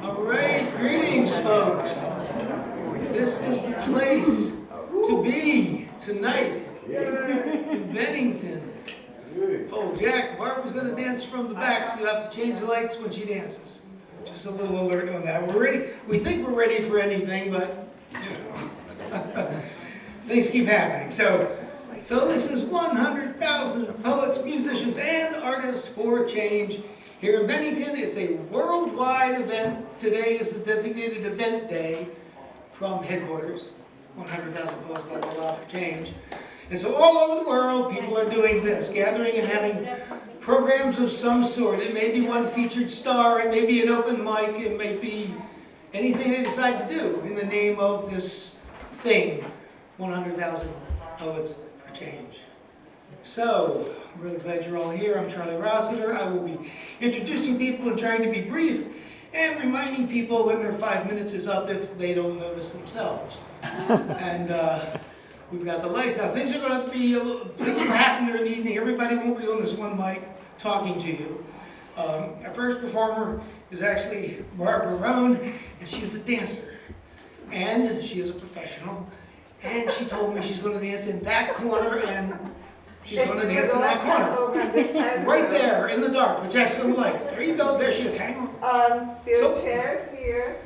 All right, greetings, folks. This is the place to be tonight in Bennington. Oh, Jack, Barbara's going to dance from the back, so you have to change the lights when she dances. Just a little alert on that. We're ready. We think we're ready for anything, but you know, things keep happening. So this is 100,000 poets, musicians, and artists for change. Here in Bennington, it's a worldwide event. Today is the designated event day from headquarters. 100,000 poets, blah, blah, blah, for change. And so all over the world, people are doing this, gathering and having programs of some sort. It may be one featured star, it may be an open mic, it may be anything they decide to do in the name of this thing, 100,000 Poets for Change. So, I'm really glad you're all here. I'm Charlie Rossiter. I will be introducing people and trying to be brief and reminding people when their 5 minutes is up if they don't notice themselves. And we've got the lights out. Things are going to be, things will happen during the evening. Everybody won't be on this one mic talking to you. Our first performer is actually Barbara Roan, and she is a dancer. And she is a professional. And she told me she's going to dance in that corner, and she's going to dance in that corner. Right there, in the dark, with Jack's going to light. There you go. There she is. Hang on. There are chairs here.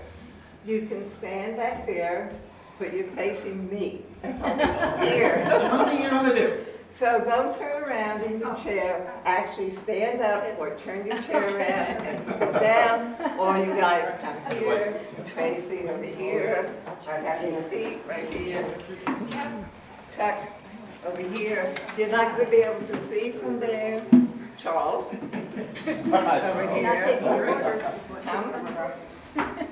You can stand back there, but you're facing me. Here. There's one thing you're going to do. So don't turn around in your chair. Actually stand up or turn your chair around and sit down. All you guys come here. Tracy over here. I have your seat right here. Chuck over here. You're not going to be able to see from there. Charles. Over here. Come.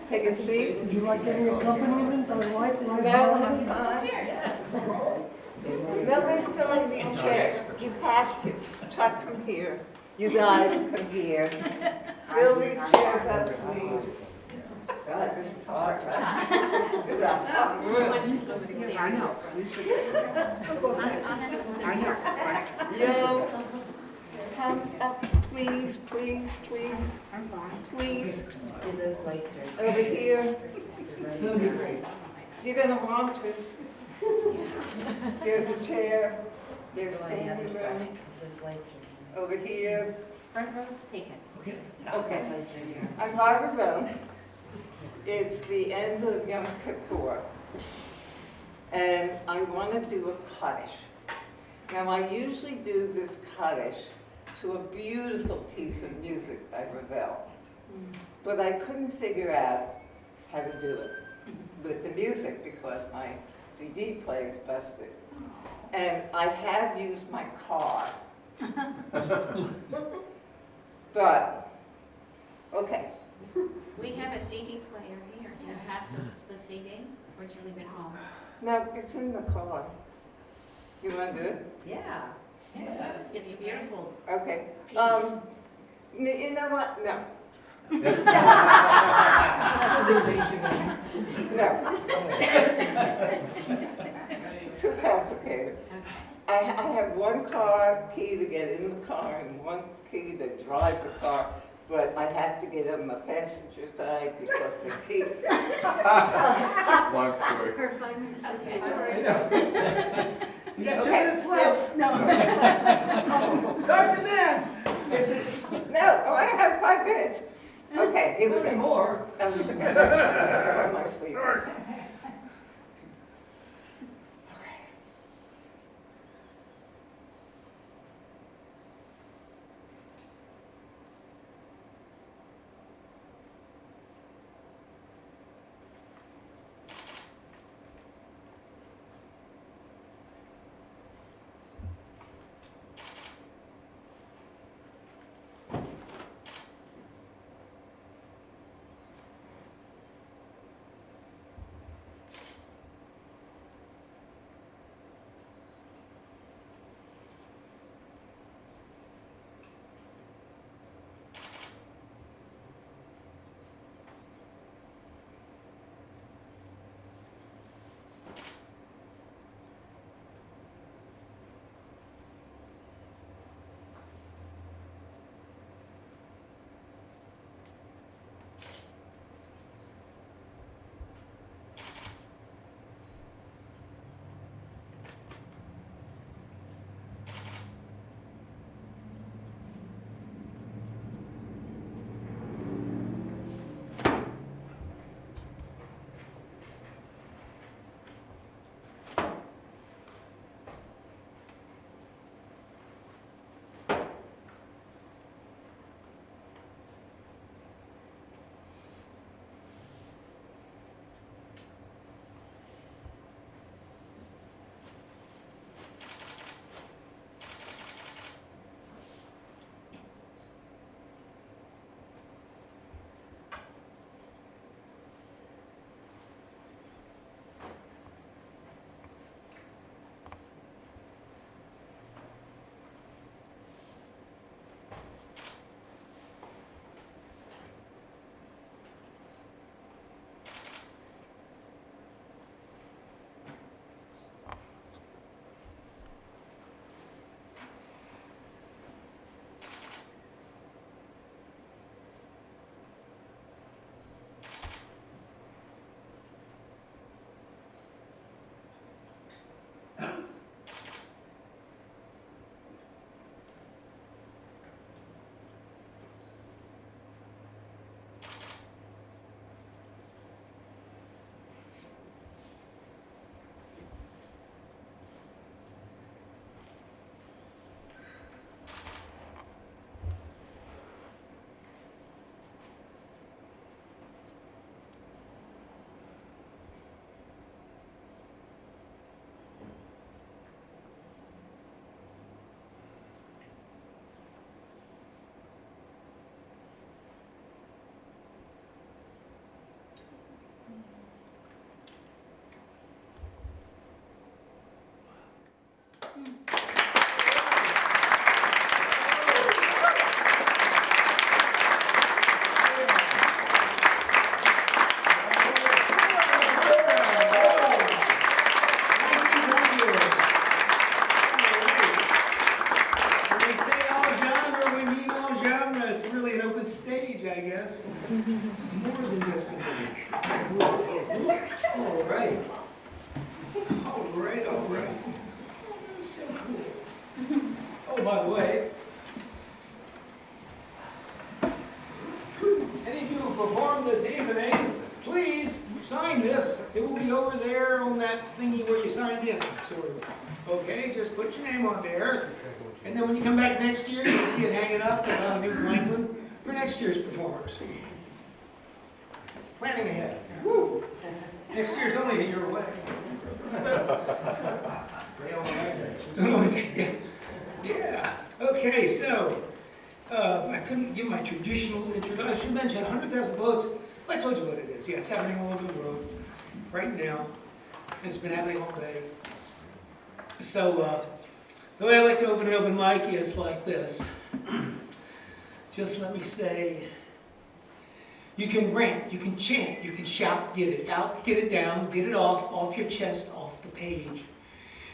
Take a seat. Would you like any accompaniment or light? No, I'm fine. Nobody's filling these chairs. You have to. Chuck, come here. You guys come here. Fill these chairs up, please. God, this is hard, right? This is a tough room. I know. Yo, come up, please, please, please. Please. Over here. You're going to want to. There's a chair. There's standing room. Over here. Front row, take it. Okay. I'm Barbara Roan. It's the end of Yom Kippur. And I want to do a Kaddish. Now, I usually do this Kaddish to a beautiful piece of music by Ravel. But I couldn't figure out how to do it with the music because my CD player is busted. And I have used my car. But, okay. We have a CD player here. Do you have the CD? Or did you leave it home? No, it's in the car. You want to do it? Yeah. It's beautiful. Okay. Piece. You know what? No. No. It's too complicated. I have one key to get in the car and one key to drive the car, but I have to get on the passenger side because the key. Long story. You got 2 minutes left. No. Start the dance. This is, no, I have 5 minutes. Okay, here we go. More. On my sleeve. I guess. More than just a break. All right. All right, all right. Oh, that was so cool. Oh, by the way, any of you who performed this evening, please sign this. It will be over there on that thingy where you signed in, sort of. Okay, just put your name on there. And then when you come back next year, you'll see it hanging up without a new blank one for next year's performers. Planning ahead. Woo! Next year's only a year away. Yeah. Okay, so I couldn't give my traditional introduction. I should mention 100,000 votes. Well, I told you what it is. Yeah, it's happening all over the world right now. It's been happening all day. So the way I like to open an open mic is like this. Just let me say, you can rant, you can chant, you can shout, get it out, get it down, get it off your chest, off the page.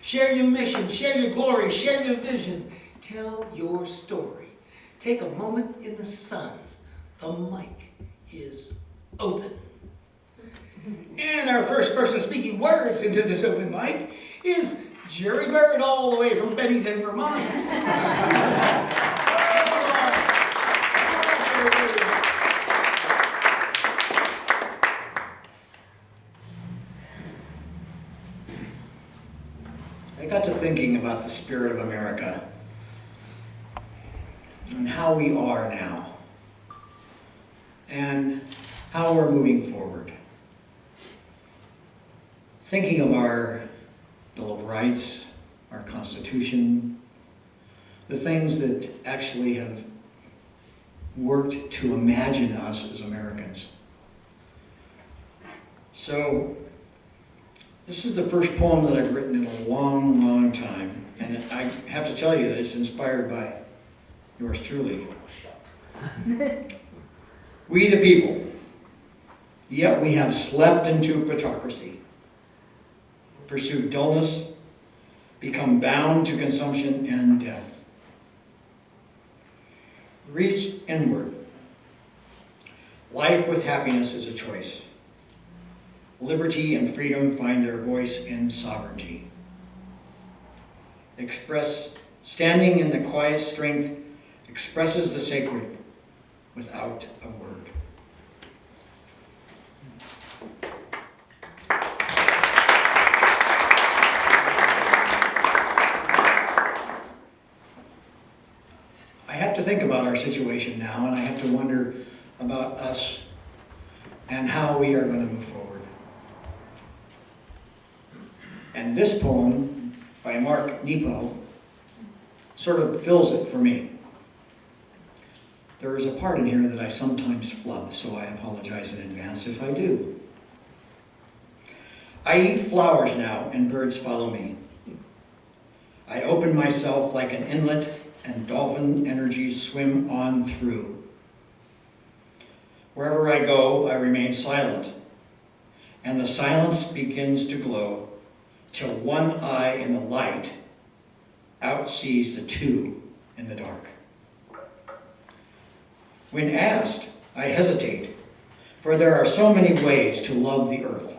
Share your mission, share your glory, share your vision. Tell your story. Take a moment in the sun. The mic is open. And our first person speaking words into this open mic is Jerry Bird, all the way from Bennington, Vermont. I got to thinking about the spirit of America and how we are now and how we're moving forward. Thinking of our Bill of Rights, our Constitution, the things that actually have worked to imagine us as Americans. So, this is the first poem that I've written in a long, long time, and I have to tell you that it's inspired by yours truly. We the people, yet we have slept into hypocrisy, pursued dullness, become bound to consumption and death. Reach inward. Life with happiness is a choice. Liberty and freedom find their voice in sovereignty. Standing in the quiet strength expresses the sacred without a word. I have to think about our situation now, and I have to wonder about us and how we are going to move forward. And this poem by Mark Nepo sort of fills it for me. There is a part in here that I sometimes flub, so I apologize in advance if I do. I eat flowers now, and birds follow me. I open myself like an inlet, and dolphin energies swim on through. Wherever I go, I remain silent, and the silence begins to glow till one eye in the light outsees the two in the dark. When asked, I hesitate, for there are so many ways to love the earth.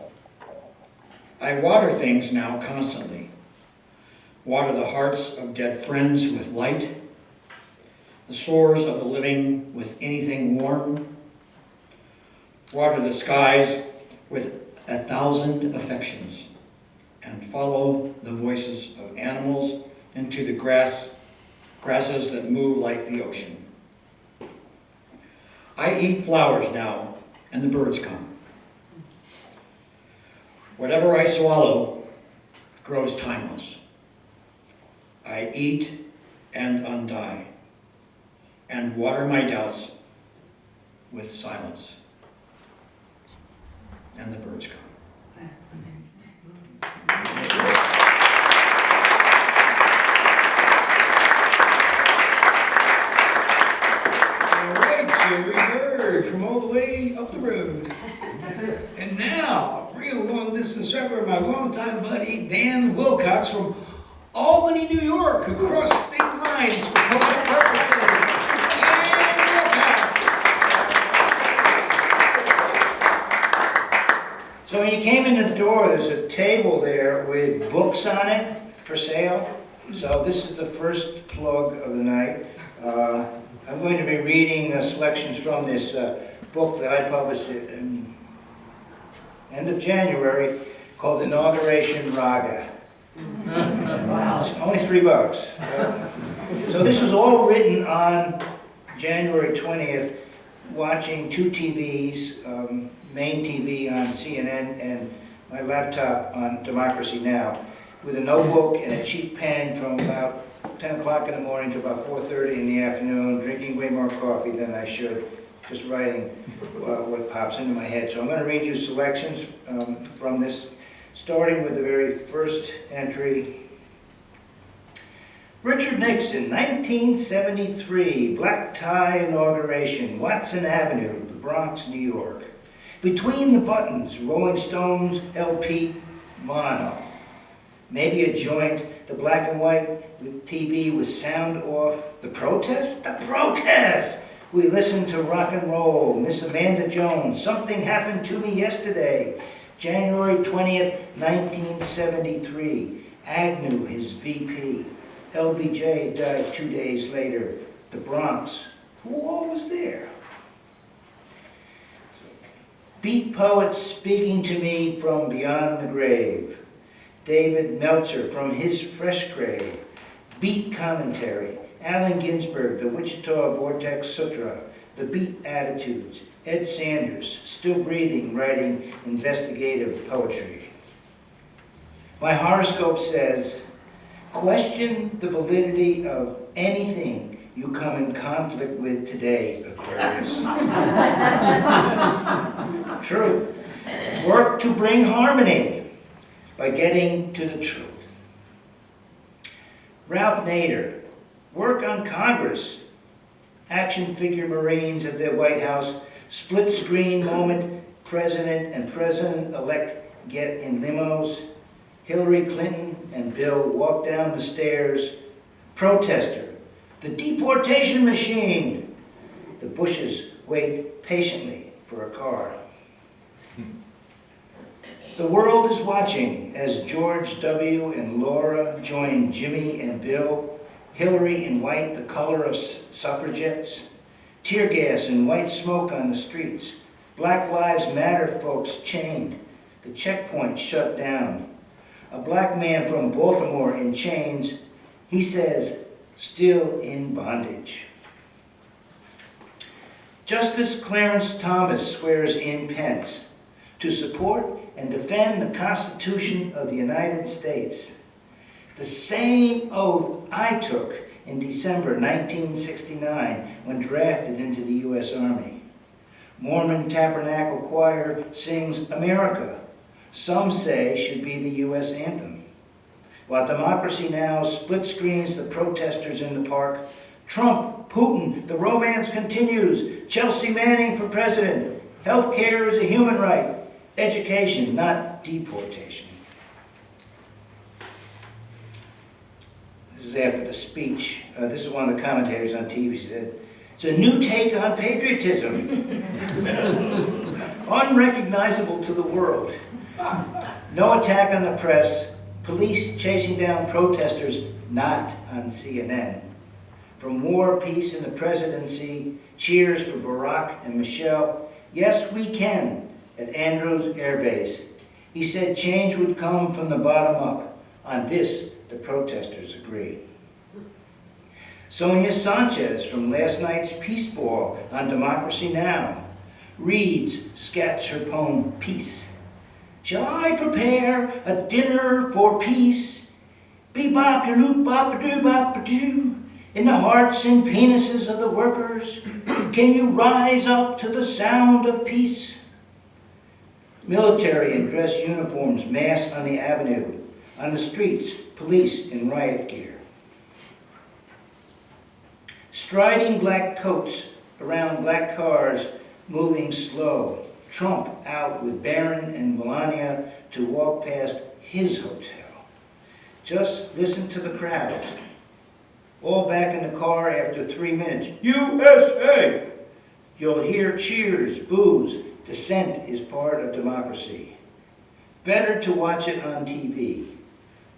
I water things now constantly. Water the hearts of dead friends with light, the sores of the living with anything warm. Water the skies with 1,000 affections, and follow the voices of animals into the grasses that move like the ocean. I eat flowers now, and the birds come. Whatever I swallow grows timeless. I eat and undie, and water my doubts with silence. And the birds come. Jerry Bird from all the way up the road. And now, a real long-distance traveler, my longtime buddy, Dan Wilcox from Albany, New York, who crossed state lines for poetic purposes. Dan Wilcox. So when you came in the door, there's a table there with books on it for sale. So this is the first plug of the night. I'm going to be reading selections from this book that I published in end of January called Inauguration Raga. It's only $3. So this was all written on January 20th, watching two TVs, main TV on CNN and my laptop on Democracy Now! With a notebook and a cheap pen from about 10 o'clock in the morning to about 4:30 in the afternoon, drinking way more coffee than I should, just writing what pops into my head. So I'm going to read you selections from this, starting with the very first entry. Richard Nixon, 1973, black tie inauguration, Watson Avenue, the Bronx, New York. Between the buttons, Rolling Stones LP mono. Maybe a joint, the black and white with TV with sound off. The protest? The protest! We listened to rock and roll, Miss Amanda Jones, Something Happened to Me Yesterday. January 20th, 1973. Agnew, his VP. LBJ died 2 days later. The Bronx. Who all was there? Beat poets speaking to me from beyond the grave. David Meltzer from his fresh grave. Beat commentary. Allen Ginsberg, the Wichita Vortex Sutra. The Beat Attitudes. Ed Sanders, still breathing, writing investigative poetry. My horoscope says, question the validity of anything you come in conflict with today, Aquarius. True. Work to bring harmony by getting to the truth. Ralph Nader, work on Congress. Action figure Marines at the White House, split screen moment, President and President-elect get in limos. Hillary Clinton and Bill walk down the stairs. Protester, the deportation machine. The Bushes wait patiently for a car. The world is watching as George W. and Laura join Jimmy and Bill, Hillary in white, the color of suffragettes, tear gas and white smoke on the streets, Black Lives Matter folks chained, the checkpoint shut down, a black man from Baltimore in chains, he says, still in bondage. Justice Clarence Thomas swears in Pence to support and defend the Constitution of the United States. The same oath I took in December 1969 when drafted into the U.S. Army. Mormon Tabernacle Choir sings America, some say should be the U.S. anthem. While Democracy Now! Split screens the protesters in the park, Trump, Putin, the romance continues, Chelsea Manning for president, health care is a human right, education, not deportation. This is after the speech. This is one of the commentators on TV said, it's a new take on patriotism. Unrecognizable to the world. No attack on the press. Police chasing down protesters, not on CNN. From war, peace, and the presidency, cheers for Barack and Michelle. Yes, we can. At Andrews Air Base. He said change would come from the bottom up. On this, the protesters agree. Sonia Sanchez from last night's Peace Ball on Democracy Now! Reads, scats her poem, Peace. Shall I prepare a dinner for peace? Bee-bop-de-loop-bop-a-doo-bop-a-doo. In the hearts and penises of the workers, can you rise up to the sound of peace? Military in dress uniforms mass on the avenue. On the streets, police in riot gear. Striding black coats around black cars, moving slow. Trump out with Barron and Melania to walk past his hotel. Just listen to the crowds. All back in the car after 3 minutes. USA! You'll hear cheers, boos. Dissent is part of democracy. Better to watch it on TV.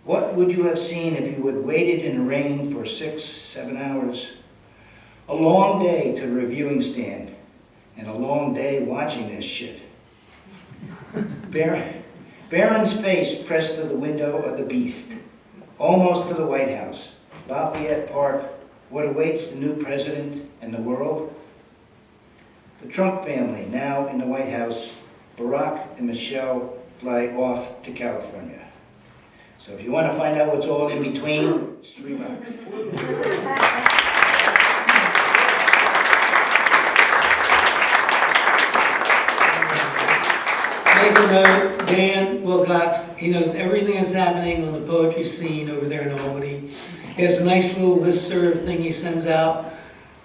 What would you have seen if you had waited in the rain for 6, 7 hours? A long day to the reviewing stand, and a long day watching this shit. Barron's face pressed to the window of the beast, almost to the White House. Lafayette Park, what awaits the new president and the world? The Trump family, now in the White House, Barack and Michelle fly off to California. So if you want to find out what's all in between, it's $3. Make a note, Dan Wilcox, he knows everything that's happening on the poetry scene over there in Albany. He has a nice little listserv thing he sends out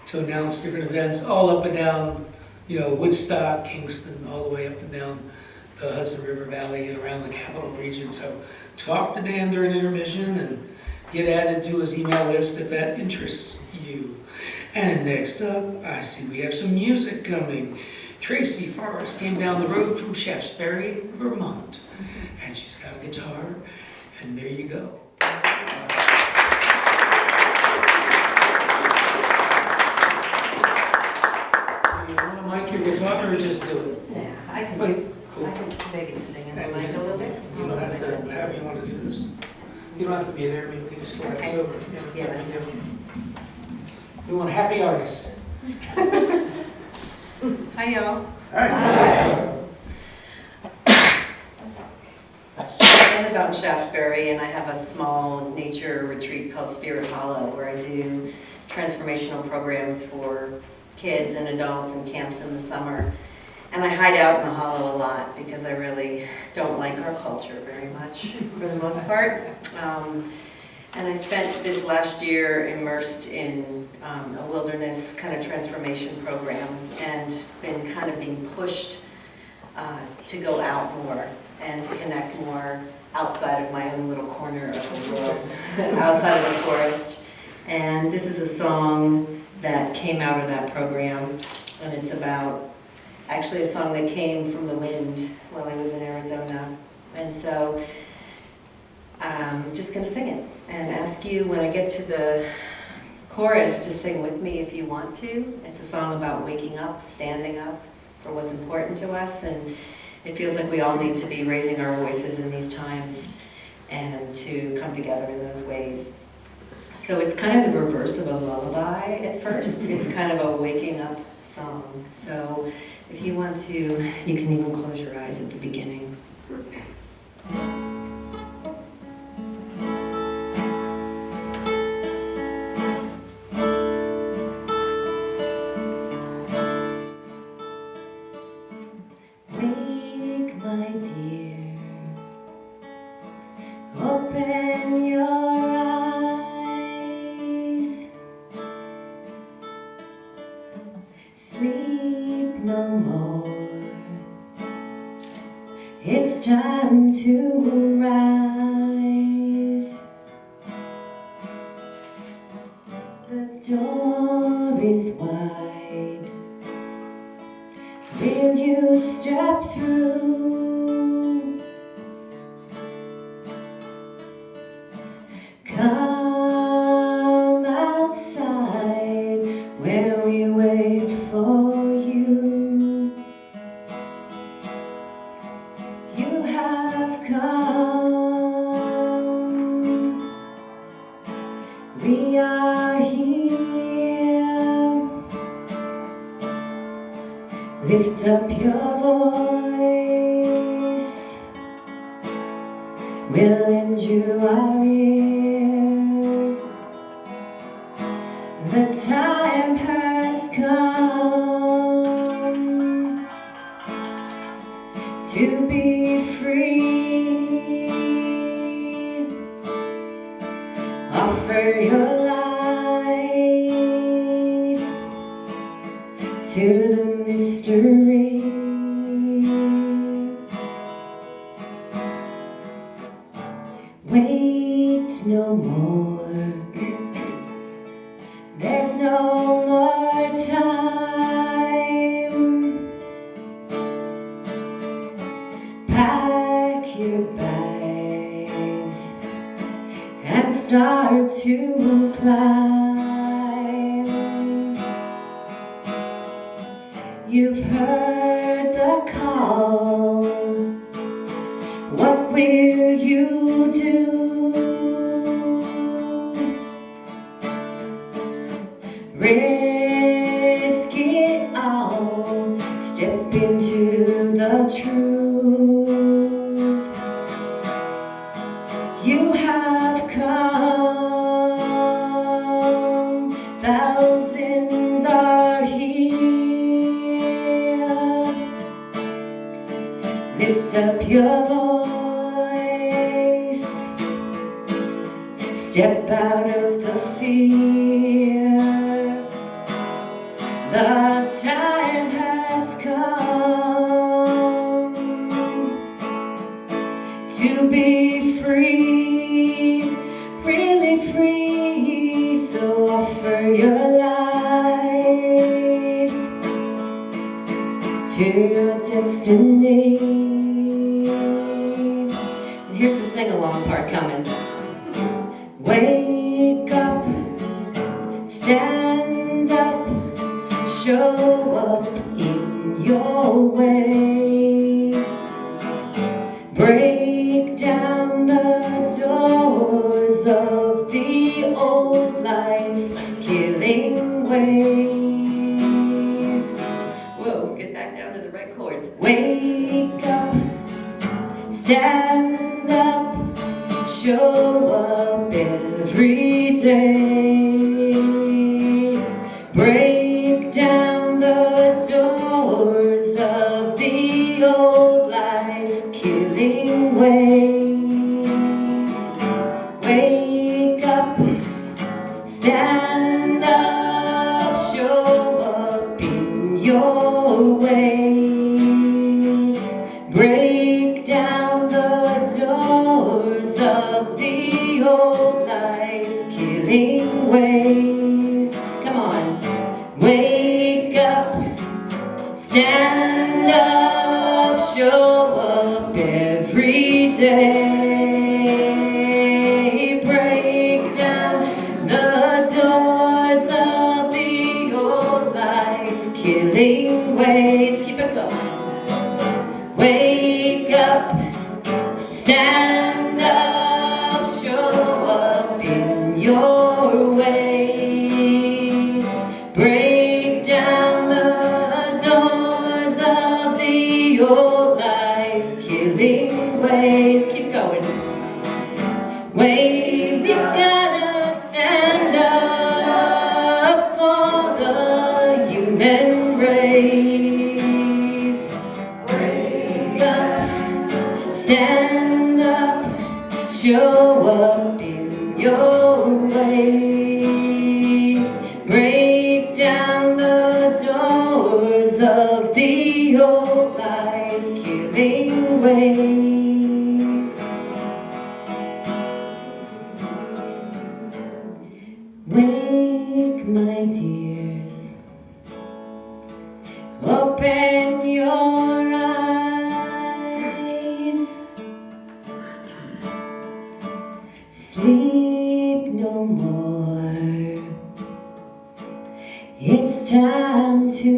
to announce different events all up and down, Woodstock, Kingston, all the way up and down the Hudson River Valley and around the Capital Region. So talk to Dan during intermission and get added to his email list if that interests you. And next up, I see we have some music coming. Tracy Forrest came down the road from Shaftesbury, Vermont, and she's got a guitar, and there you go. You want to mic your guitar or just do it? Yeah, I can, Wait, cool. I can maybe sing in the And mic a little bit. you don't have to, however you want to do this. You don't have to be there, maybe we can just slide this Okay. over. Yeah, that's it. We want happy artists. Hi, y'all. Hi. I live out in Shaftesbury, and I have a small nature retreat called Spirit Hollow, where I do transformational programs for kids and adults and camps in the summer. And I hide out in the hollow a lot because I really don't like our culture very much, for the most part. And I spent this last year immersed in a wilderness kind of transformation program and been kind of being pushed to go out more and to connect more outside of my own little corner of the world, outside of the forest. And this is a song that came out of that program, and it's about actually a song that came from the wind while I was in Arizona. And so I'm just going to sing it and ask you when I get to the chorus to sing with me if you want to. It's a song about waking up, standing up for what's important to us, and it feels like we all need to be raising our voices in these times and to come together in those ways. So it's kind of the reverse of a lullaby at first. It's kind of a waking up song. So if you want to, you can even close your eyes at the beginning. Wake, my dear, open your eyes, sleep no more, it's time to rise, the door is wide, will you step through? Come outside where we wait for you. You have come. We are here. Lift up your voice. We'll lend you our ears. The time has come to be free. Offer your life to the mystery. Wait no more. There's no more time. Pack your start to climb. You've heard the call. What will you do? Risk it all. Step into the truth. You have come, thousands are here. Lift up your voice, step out of the fear. The time has come to be free, really free. So offer your life to your destiny. And here's the sing-along part coming. Wake up, stand up, show up in your way. Break down the doors of the old life-killing ways. Whoa, get back down to the right chord. Wake up, stand up, show up every day. Break down the doors of the old life-killing ways. Wake up, stand up, show up in your way. Break down the doors of the old life-killing ways. Come on. Wake up, stand up, show up every day. Break down the doors of the old life-killing ways. Keep it going. Wake up, stand up, show up in your way. Break down the doors of the old life-killing ways. Keep going. We gotta stand up for the human race. Wake up, stand up, show up in your way. Break down the doors of the old life-killing ways. Wake, my dears, open your eyes. Sleep no more. It's time to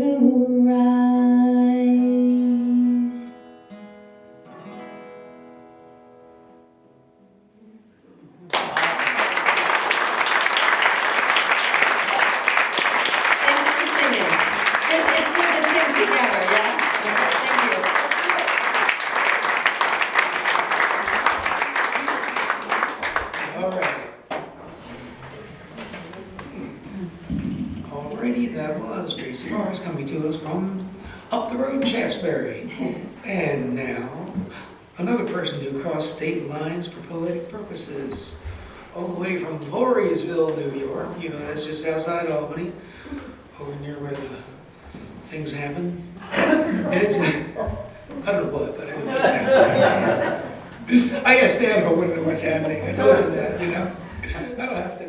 rise. Thanks for singing. It's good to sing together, yeah? Okay, thank you. All right. Alrighty, that was Tracy Morris coming to us from up the road in Shaftesbury. And now, another person who crossed state lines for poetic purposes. All the way from Voorheesville, New York. You know, that's just outside Albany. Over near where the things happen. And it's, I don't know what, but I know what's happening. I asked Stan if I wanted to know what's happening. I told you that, you know. I don't have to.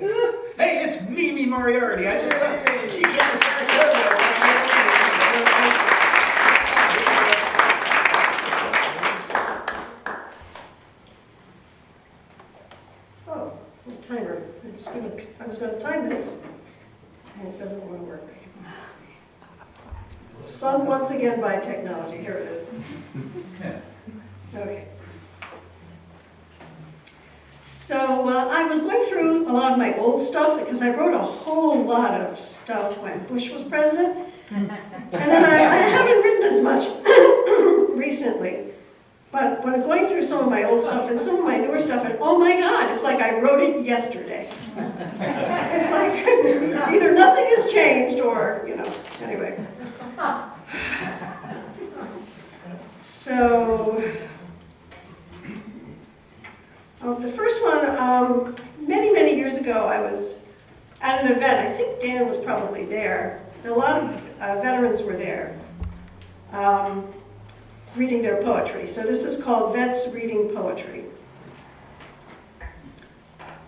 Hey, it's Mimi Moriarty. I just saw she came to Saratoga. Oh, timer. once again by technology. Here it is. Okay. So I was going through a lot of my old stuff because I wrote a whole lot of stuff when Bush was president. And then I haven't written as much recently. But when I'm going through some of my old stuff and some of my newer stuff, and oh my God, it's like I wrote it yesterday. It's like either nothing has changed or, you know, anyway. So, the first one, many, many years ago, I was at an event. I think Dan was probably there. A lot of veterans were there reading their poetry. So this is called Vets Reading Poetry.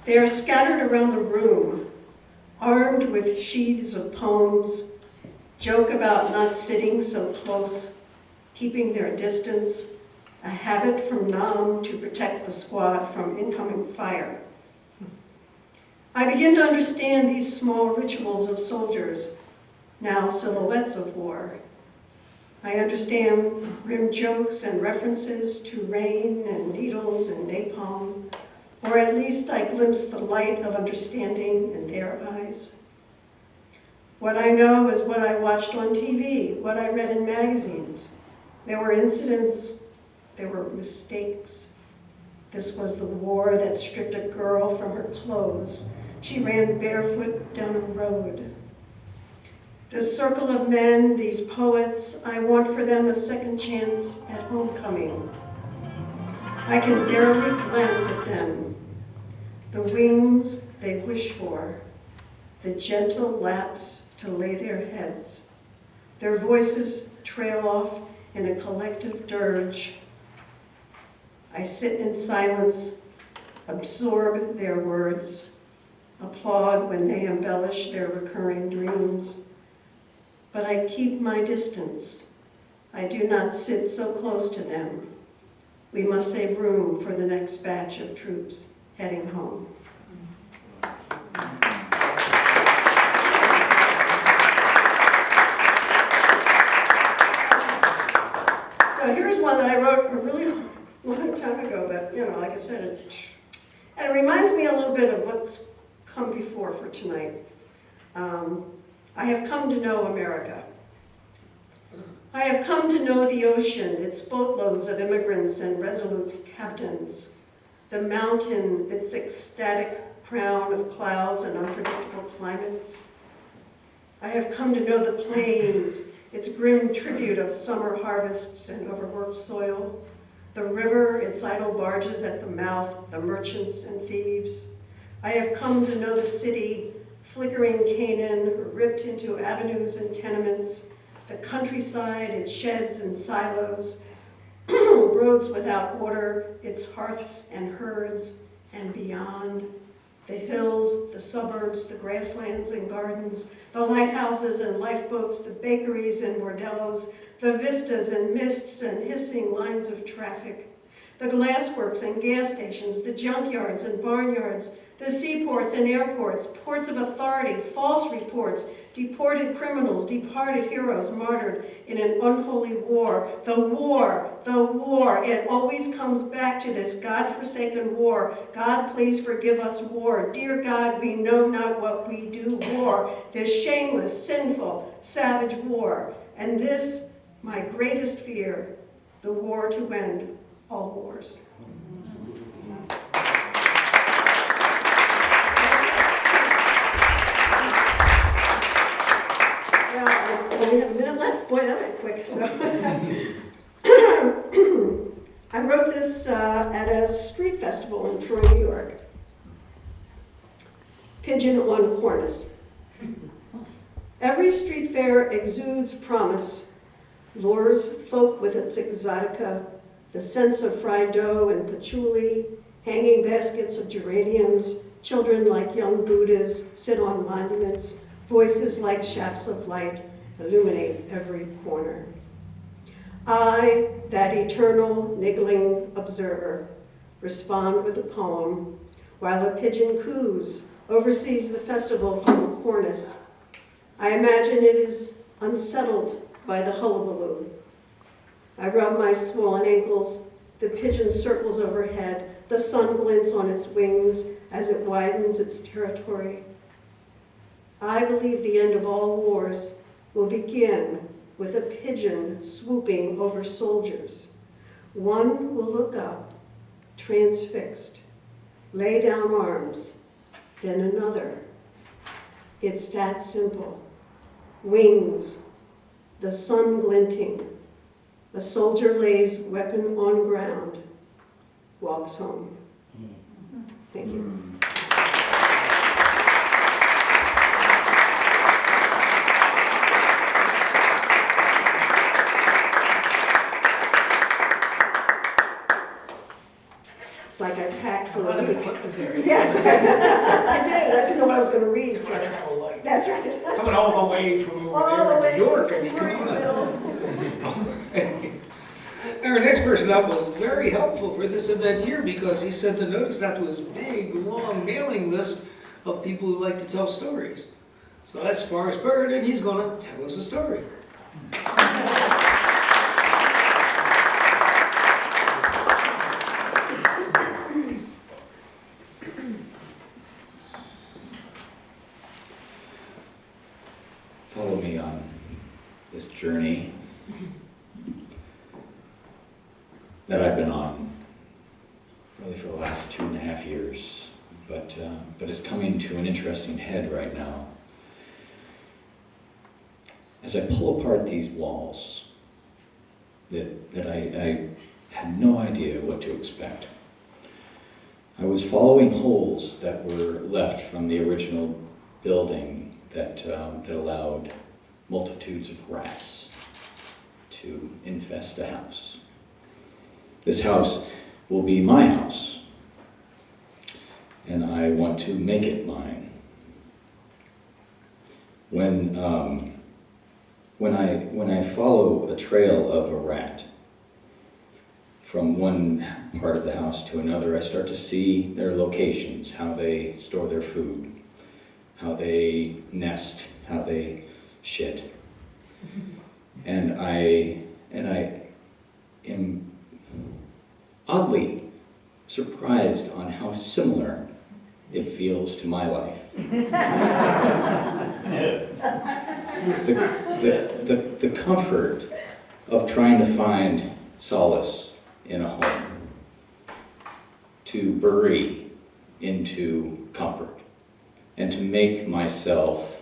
They are scattered around the room, armed with sheaths of poems, joke about not sitting so close, keeping their distance, a habit from Nam to protect the squad from incoming fire. I begin to understand these small rituals of soldiers, now silhouettes of war. I understand grim jokes and references to rain and needles and napalm, or at least I glimpse the light of understanding in their eyes. What I know is what I watched on TV, what I read in magazines. There were incidents, there were mistakes. This was the war that stripped a girl from her clothes. She ran barefoot down a road. This circle of men, these poets, I want for them a second chance at homecoming. I can barely glance at them. The wings they wish for, the gentle laps to lay their heads. Their voices trail off in a collective dirge. I sit in silence, absorb their words, applaud when they embellish their recurring dreams. But I keep my distance. I do not sit so close to them. We must save room for the next batch of troops heading home. So here's one that I wrote a really long time ago, but you know, like I said, and it reminds me a little bit of what's come before for tonight. I have come to know America. I have come to know the ocean, its boatloads of immigrants and resolute captains, the mountain, its ecstatic crown of clouds and unpredictable climates. I have come to know the plains, its grim tribute of summer harvests and overworked soil, the river, its idle barges at the mouth, the merchants and thieves. I have come to know the city, flickering Canaan, ripped into avenues and tenements, the countryside, its sheds and silos, roads without order, its hearths and herds, and beyond, the hills, the suburbs, the grasslands and gardens, the lighthouses and lifeboats, the bakeries and bordellos, the vistas and mists and hissing lines of traffic, the glassworks and gas stations, the junkyards and barnyards, the seaports and airports, ports of authority, false reports, deported criminals, departed heroes martyred in an unholy war. The war, it always comes back to this God-forsaken war. God, please forgive us, war. Dear God, we know not what we do, war. This shameless, sinful, savage war. And this, my greatest fear, the war to end all wars. We only have a minute left. Boy, that went quick. So, I wrote this at a street festival in Troy, New York. Pigeon on Cornice. Every street fair exudes promise, lures folk with its exotica, the sense of fried dough and patchouli, hanging baskets of geraniums, children like young Buddhas sit on monuments, voices like shafts of light illuminate every corner. I, that eternal, niggling observer, respond with a poem while a pigeon coos oversees the festival from Cornice. I imagine it is unsettled by the hullabaloo. I rub my swollen ankles, the pigeon circles overhead, the sun glints on its wings as it widens its territory. I believe the end of all wars will begin with a pigeon swooping over soldiers. One will look up, transfixed, lay down arms, then another. It's that simple. Wings, the sun glinting. A soldier lays weapon on ground, walks home. Thank you. It's like I packed for A lot the of week. equipment there. Yes, I did. I didn't know what I was going to read. So. Electrical light. That's right. Coming all the way from over All the there way in New York. I from mean, come Murrysville. on. Our next person up was very helpful for this event here because he sent a notice out to his big, long mailing list of people who like to tell stories. So that's Forrest Bird, and he's going to tell us a story. Follow me on this journey that I've been on really for the last 2.5 years, but it's coming to an interesting head right now. As I pull apart these walls that I had no idea what to expect, I was following holes that were left from the original building that allowed multitudes of rats to infest the house. This house will be my house, and I want to make it mine. When I follow a trail of a rat from one part of the house to another, I start to see their locations, how they store their food, how they nest, how they shit. And I am oddly surprised on how similar it feels to my life. The comfort of trying to find solace in a home, to bury into comfort, and to make myself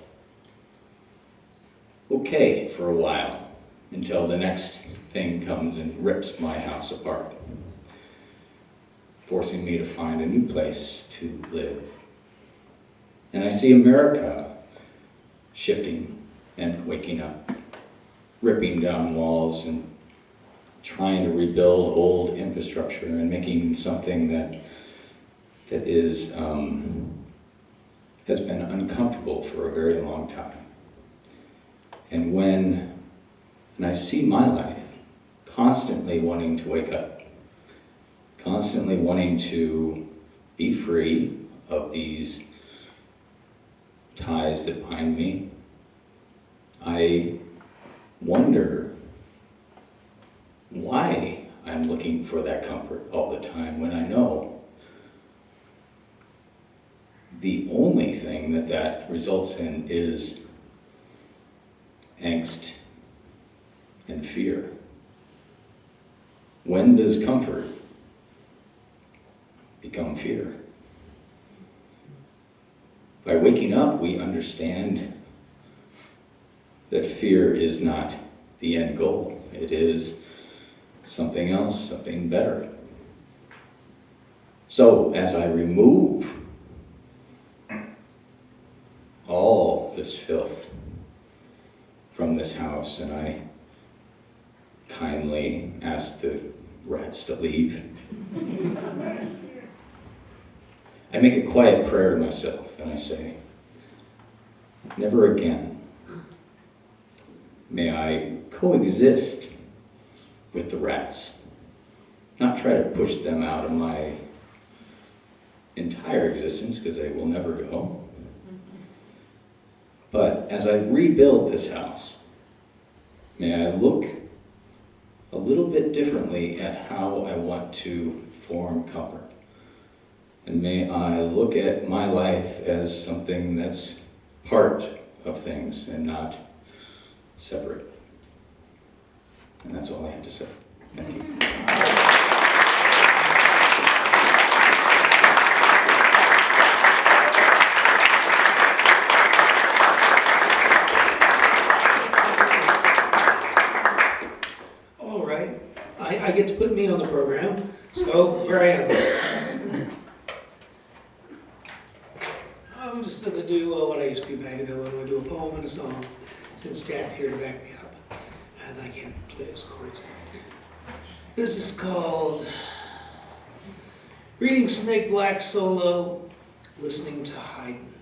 okay for a while until the next thing comes and rips my house apart, forcing me to find a new place to live. And I see America shifting and waking up, ripping down walls and trying to rebuild old infrastructure and making something that is has been uncomfortable for a very long time. And when I see my life constantly wanting to wake up, constantly wanting to be free of these ties that bind me, I wonder why I'm looking for that comfort all the time when I know the only thing that results in is angst and fear. When does comfort become fear? By waking up, we understand that fear is not the end goal. It is something else, something better. So as I remove all this filth from this house, and I kindly ask the rats to leave, I make a quiet prayer to myself, and I say, never again may I coexist with the rats, not try to push them out of my entire existence, because they will never go. But as I rebuild this house, May I look a little bit differently at how I want to form comfort. And may I look at my life as something that's part of things and not separate. And that's all I have to say. Thank you. All right, I get to put me on the program, so here I am. I'm just going to do what I used to do back in Illinois. I'm going to do a poem and a song, since Jack's here to back me up, and I can't play his chords. This is called Reading Snake Black Solo, Listening to Haydn.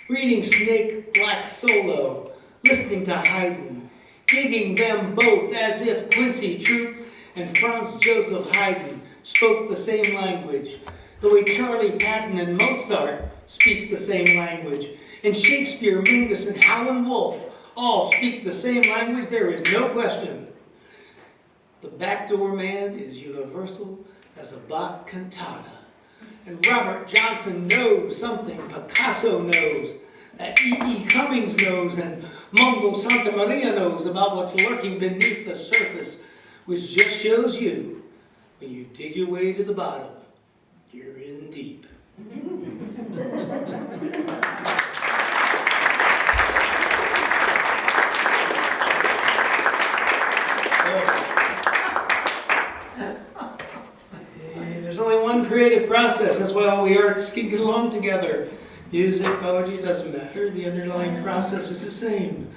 Reading Snake Black Solo, listening to Haydn, gigging them both as if Quincy Troop and Franz Joseph Haydn spoke the same language, the way Charlie Patton and Mozart speak the same language, and Shakespeare, Mingus, and Howlin' Wolf all speak the same language, there is no question. The backdoor man is universal as a Bach cantata. And Robert Johnson knows something Picasso knows, that E.E. Cummings knows, and Mungo Santa Maria knows about what's lurking beneath the surface, which just shows you, when you dig your way to the bottom, you're in deep. There's only one creative process. That's why all we arts can get along together. Music, poetry, it doesn't matter. The underlying process is the same.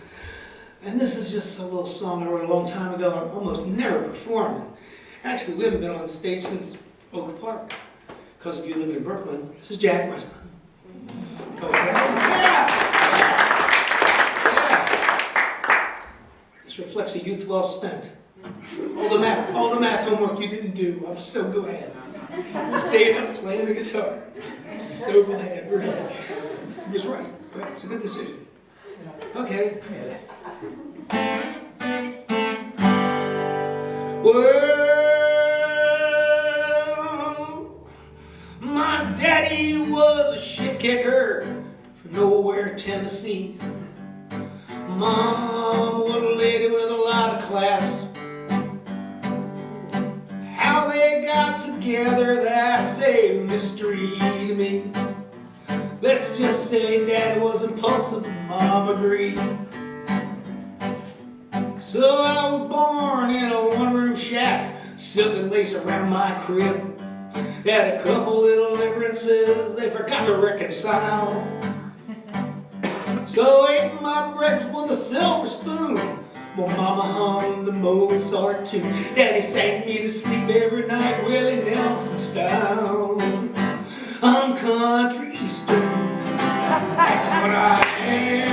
And this is just a little song I wrote a long time ago and almost never performed. Actually, we haven't been on stage since Oak Park. Because if you live in Brooklyn, this is Jack, my son. Okay? Yeah! This reflects a youth well spent. All the math homework you didn't do, I'm so glad. Staying up playing the guitar. I'm so glad, really. He was right. It's a good decision. Okay. Well, my daddy was a shit kicker from nowhere, Tennessee. Mom was a lady with a lot of class. How they got together, that's a mystery to me. Let's just say Daddy was impulsive, Mom agreed. So I was born in a one-room shack, silk and lace around my crib. They had a couple little differences they forgot to reconcile. So I ate my breakfast with a silver spoon. Well, Mama hummed the Mozart tune. Daddy sang me to sleep every night, Willie Nelson style. I'm country eastern, that's what I am.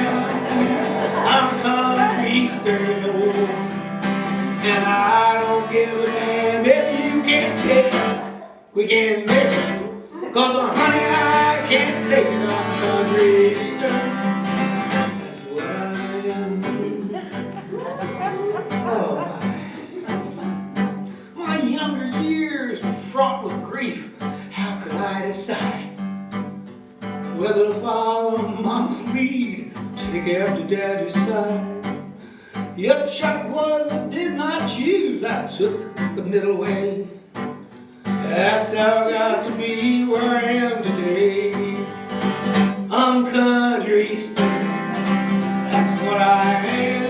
I'm country eastern, and I don't give a damn if you can't take it. We can make it, 'cause honey, I can't take it. I'm country eastern. Oh my younger years were fraught with grief. How could I decide whether to follow Mom's lead, take after Daddy's side? The upshot was I did not choose. I took the middle way. That's how I got to be where I am today. I'm country eastern, that's what I am.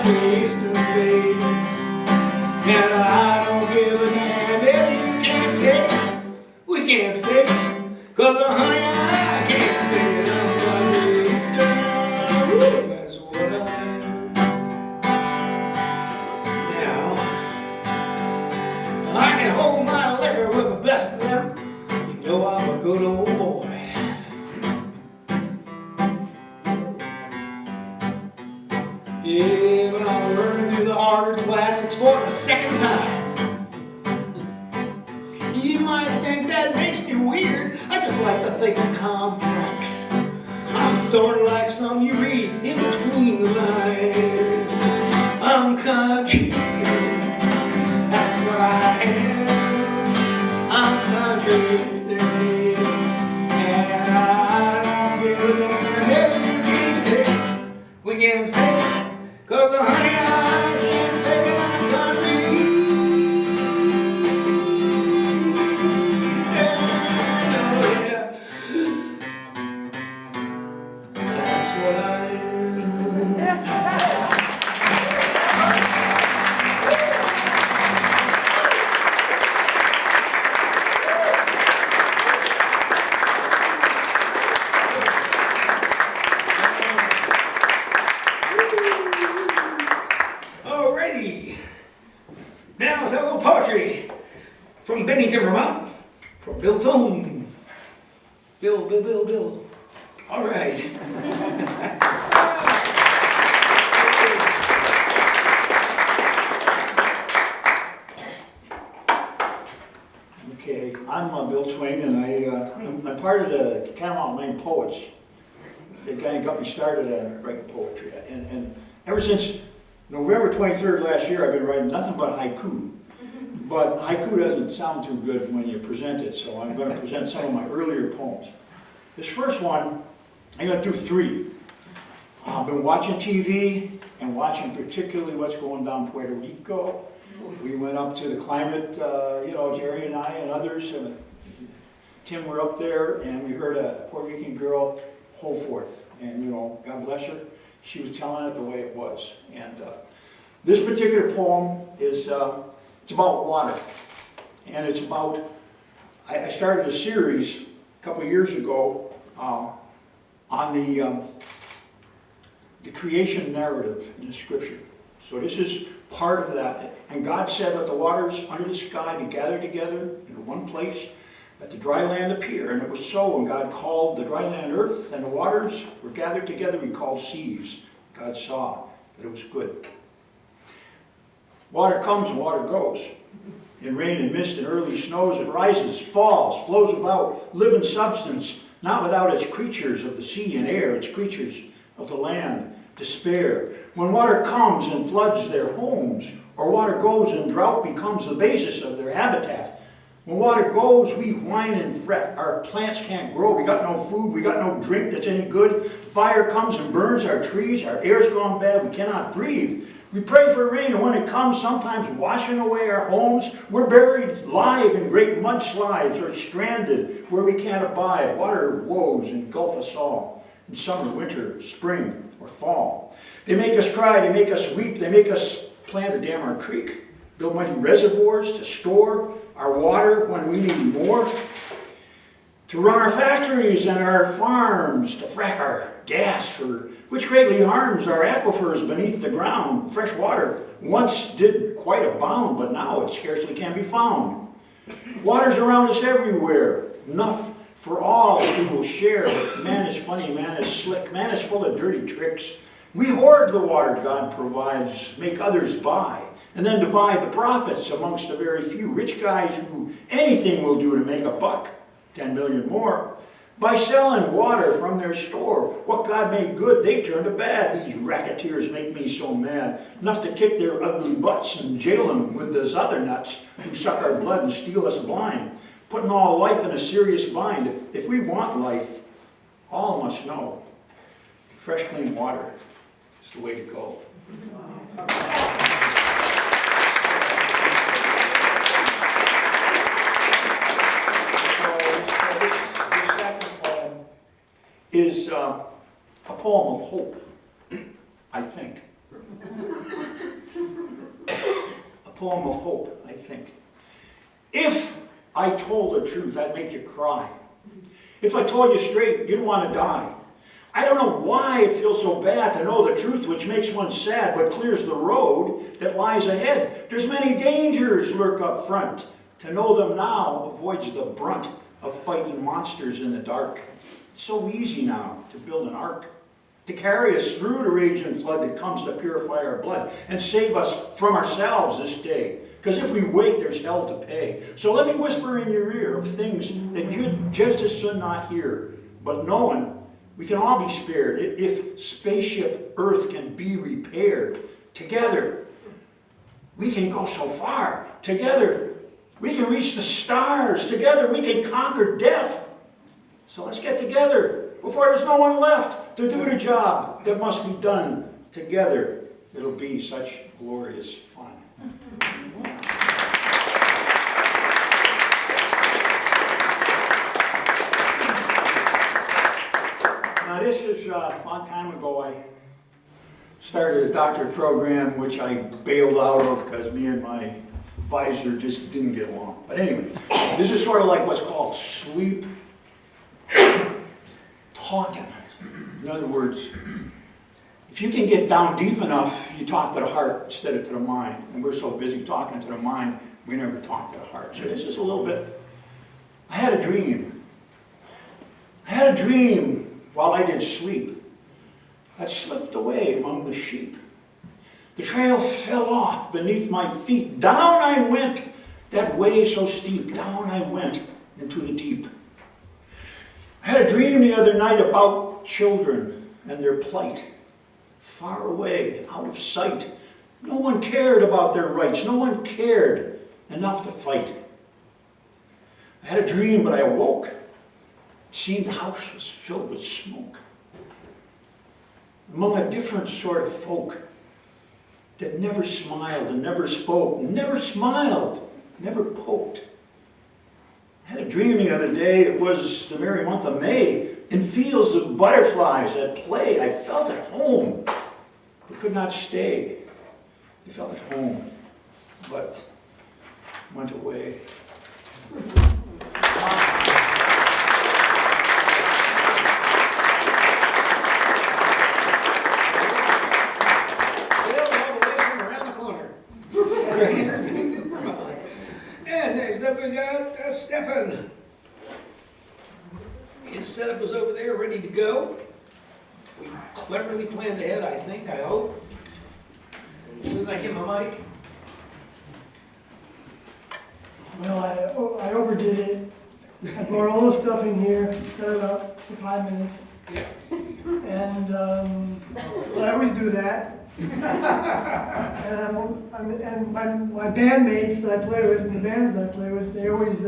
Eastern baby, and I don't give a damn if you can't take it. We can't fake it, 'cause honey, I can't fake it. I'm country eastern, that's what I am. Now, I can hold my liquor with the best of them. You know I'm a good old boy. Yeah, but I'm running through the Harvard classics for the second time. You might think think complex. I'm sort of like some you read in between the lines. I'm country state, that's what I am. I'm country state, and I don't give a damn if you can take. We can fake, 'cause honey, I can't fake it, I'm country state. Oh yeah, that's what I am. Alrighty. Now let's have a little poetry from Bennington, Vermont, from Bill Thone. Bill. All right. Okay, I'm Bill Twain, and I'm part of the Catamount Lane Poets. They kind of got me started on writing poetry. And ever since November 23rd last year, I've been writing nothing but haiku. But haiku doesn't sound too good when you present it, so I'm going to present some of my earlier poems. This first one, I'm going to do three. I've been watching TV and watching particularly what's going down Puerto Rico. We went up to the climate, Jerry and I and others. Tim were up there, and we heard a Puerto Rican girl hold forth. And, God bless her, she was telling it the way it was. And this particular poem is, it's about water. And it's about, I started a series a couple years ago on the creation narrative in the scripture. So this is part of that. And God said, let the waters under the sky be gathered together into one place, let the dry land appear. And it was so, and God called the dry land earth, and the waters were gathered together, he called seas. God saw that it was good. Water comes and water goes. In rain and mist and early snows, it rises, falls, flows about, living substance, not without its creatures of the sea and air, its creatures of the land, despair. When water comes and floods their homes, or water goes and drought becomes the basis of their habitat. When water goes, we whine and fret. Our plants can't grow. We got no food. We got no drink that's any good. Fire comes and burns our trees. Our air's gone bad. We cannot breathe. We pray for rain, and when it comes, sometimes washing away our homes, we're buried live in great mudslides or stranded where we can't abide. Water woes engulf us all in summer, winter, spring, or fall. They make us cry. They make us weep. They make us plant a dam or creek, build mighty reservoirs to store our water when we need more, to run our factories and our farms, to frack our gas, for which greatly harms our aquifers beneath the ground. Fresh water once did quite abound, but now it scarcely can be found. Water's around us everywhere, enough for all who will share. But man is funny, man is slick, man is full of dirty tricks. We hoard the water God provides, make others buy, and then divide the profits amongst the very few rich guys who anything will do to make a buck, 10 million more. By selling water from their store, what God made good, they turn to bad. These racketeers make me so mad. Enough to kick their ugly butts and jail them with those other nuts who suck our blood and steal us blind, putting all life in a serious bind. If we want life, all must know fresh, clean water is the way to go. Is a poem of hope, I think. A poem of hope, I think. If I told the truth, I'd make you cry. If I told you straight, you'd want to die. I don't know why it feels so bad to know the truth, which makes one sad, but clears the road that lies ahead. There's many dangers lurk up front. To know them now avoids the brunt of fighting monsters in the dark. It's so easy now to build an ark, to carry us through the raging flood that comes to purify our blood and save us from ourselves this day. Because if we wait, there's hell to pay. So let me whisper in your ear of things that you'd just as soon not hear. But knowing we can all be spared if spaceship Earth can be repaired. Together, we can go so far. Together, we can reach the stars. Together, we can conquer death. So let's get together before there's no one left to do the job that must be done. Together, it'll be such glorious fun. Now this is a long time ago. I started a doctorate program which I bailed out of because me and my advisor just didn't get along. But anyway, this is sort of like what's called sleep talking. In other words, if you can get down deep enough, you talk to the heart instead of to the mind. And we're so busy talking to the mind, we never talk to the heart. So this is a little bit, I had a dream. I had a dream while I did sleep. I slipped away among the sheep. The trail fell off beneath my feet. Down I went, that way so steep. Down I went into the deep. I had a dream the other night about children and their plight. Far away, out of sight. No one cared about their rights. No one cared enough to fight. I had a dream, but I awoke. It seemed the house was filled with smoke. Among a different sort of folk that never smiled and never spoke, never smiled, never poked. I had a dream the other day. It was the merry month of May. In fields of butterflies at play, I felt at home, but could not stay. I felt at home, but went away. And next up we got Stefan. His setup was over there, ready to go. We cleverly planned ahead, I think, I hope. As soon as I get my mic. Well, I overdid it. I brought all the stuff in here, set it up for 5 minutes. Yeah. And I always do that. And my bandmates that I play with and the bands that I play with, they always,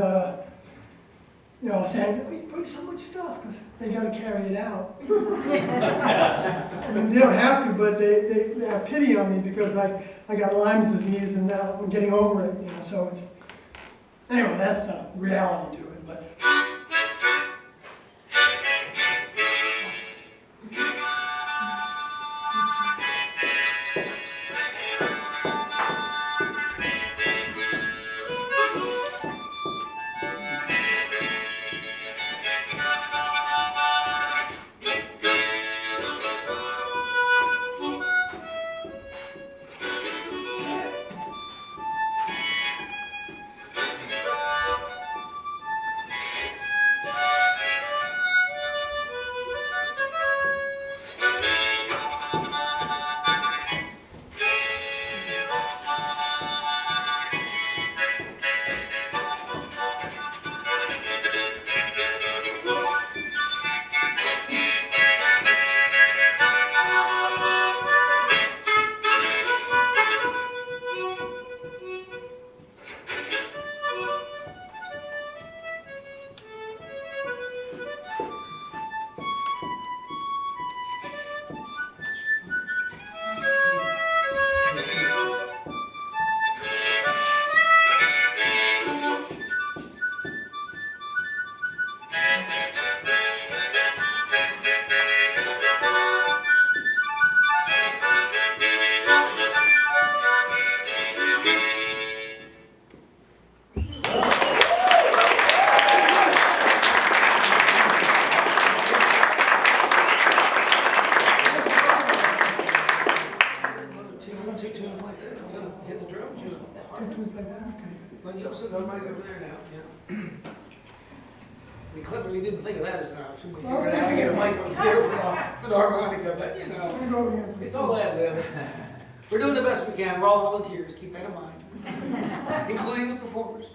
say, "We put so much stuff," because they got to carry it out. I mean, they don't have to, but they have pity on me because I got Lyme's disease and now I'm getting over it. So it's anyway. That's the reality to it, but. Well, you also got a mic over there now. Yeah. We cleverly didn't think of that as an option. We figured out how to get a mic over there for the harmonica, but you know, it's all ad lib. We're doing the best we can. We're all volunteers. Keep that in mind. including the performers.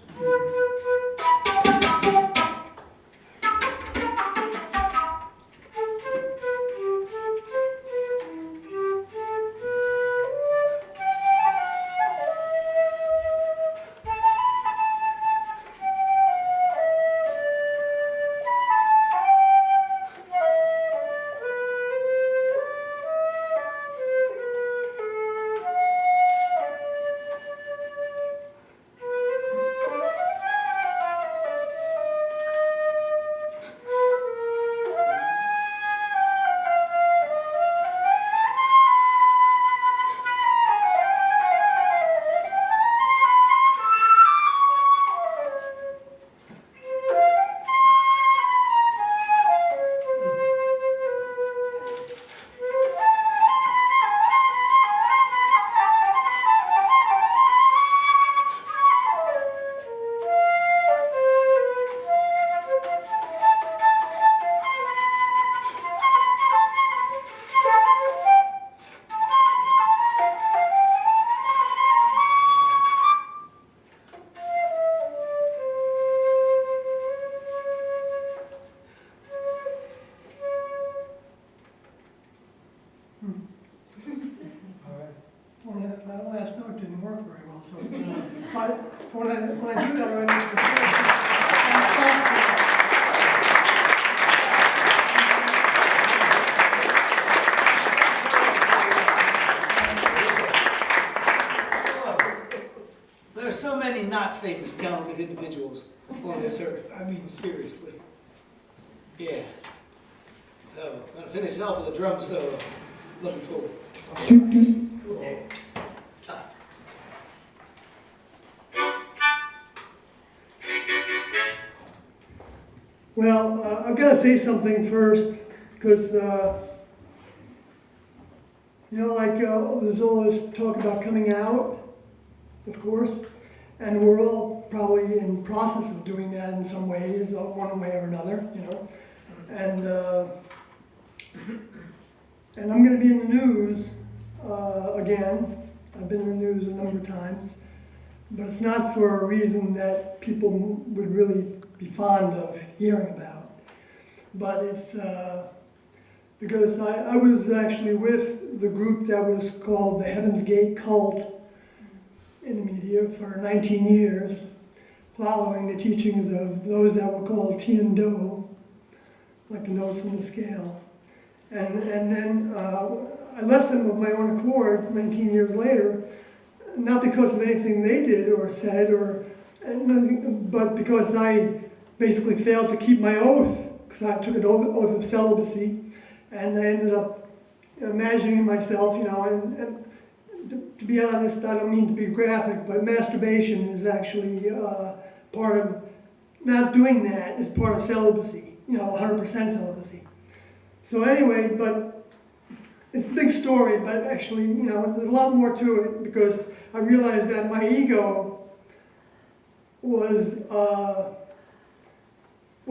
That last note didn't work very well, so when I do that, I make There are so many not famous, talented individuals on this earth. I mean, seriously. Yeah. So, I'm going to finish off with a drum solo. Looking forward. Well, I've got to say something first, because, there's all this talk about coming out, of course, and we're all probably in process of doing that in some ways, one way or another, and I'm going to be in the news again. I've been in the news a number of times, but it's not for a reason that people would really be fond of hearing about. But it's because I was actually with the group that was called the Heaven's Gate Cult in the media for 19 years, following the teachings of those that were called Tien Do, like the notes on the scale. And then I left them of my own accord 19 years later, not because of anything they did or said, but because I basically failed to keep my oath, because I took an oath of celibacy, and I ended up imagining myself, and to be honest, I don't mean to be graphic, but masturbation is actually part of, not doing that is part of celibacy, 100% celibacy. So anyway, but it's a big story, but actually, there's a lot more to it, because I realized that my ego was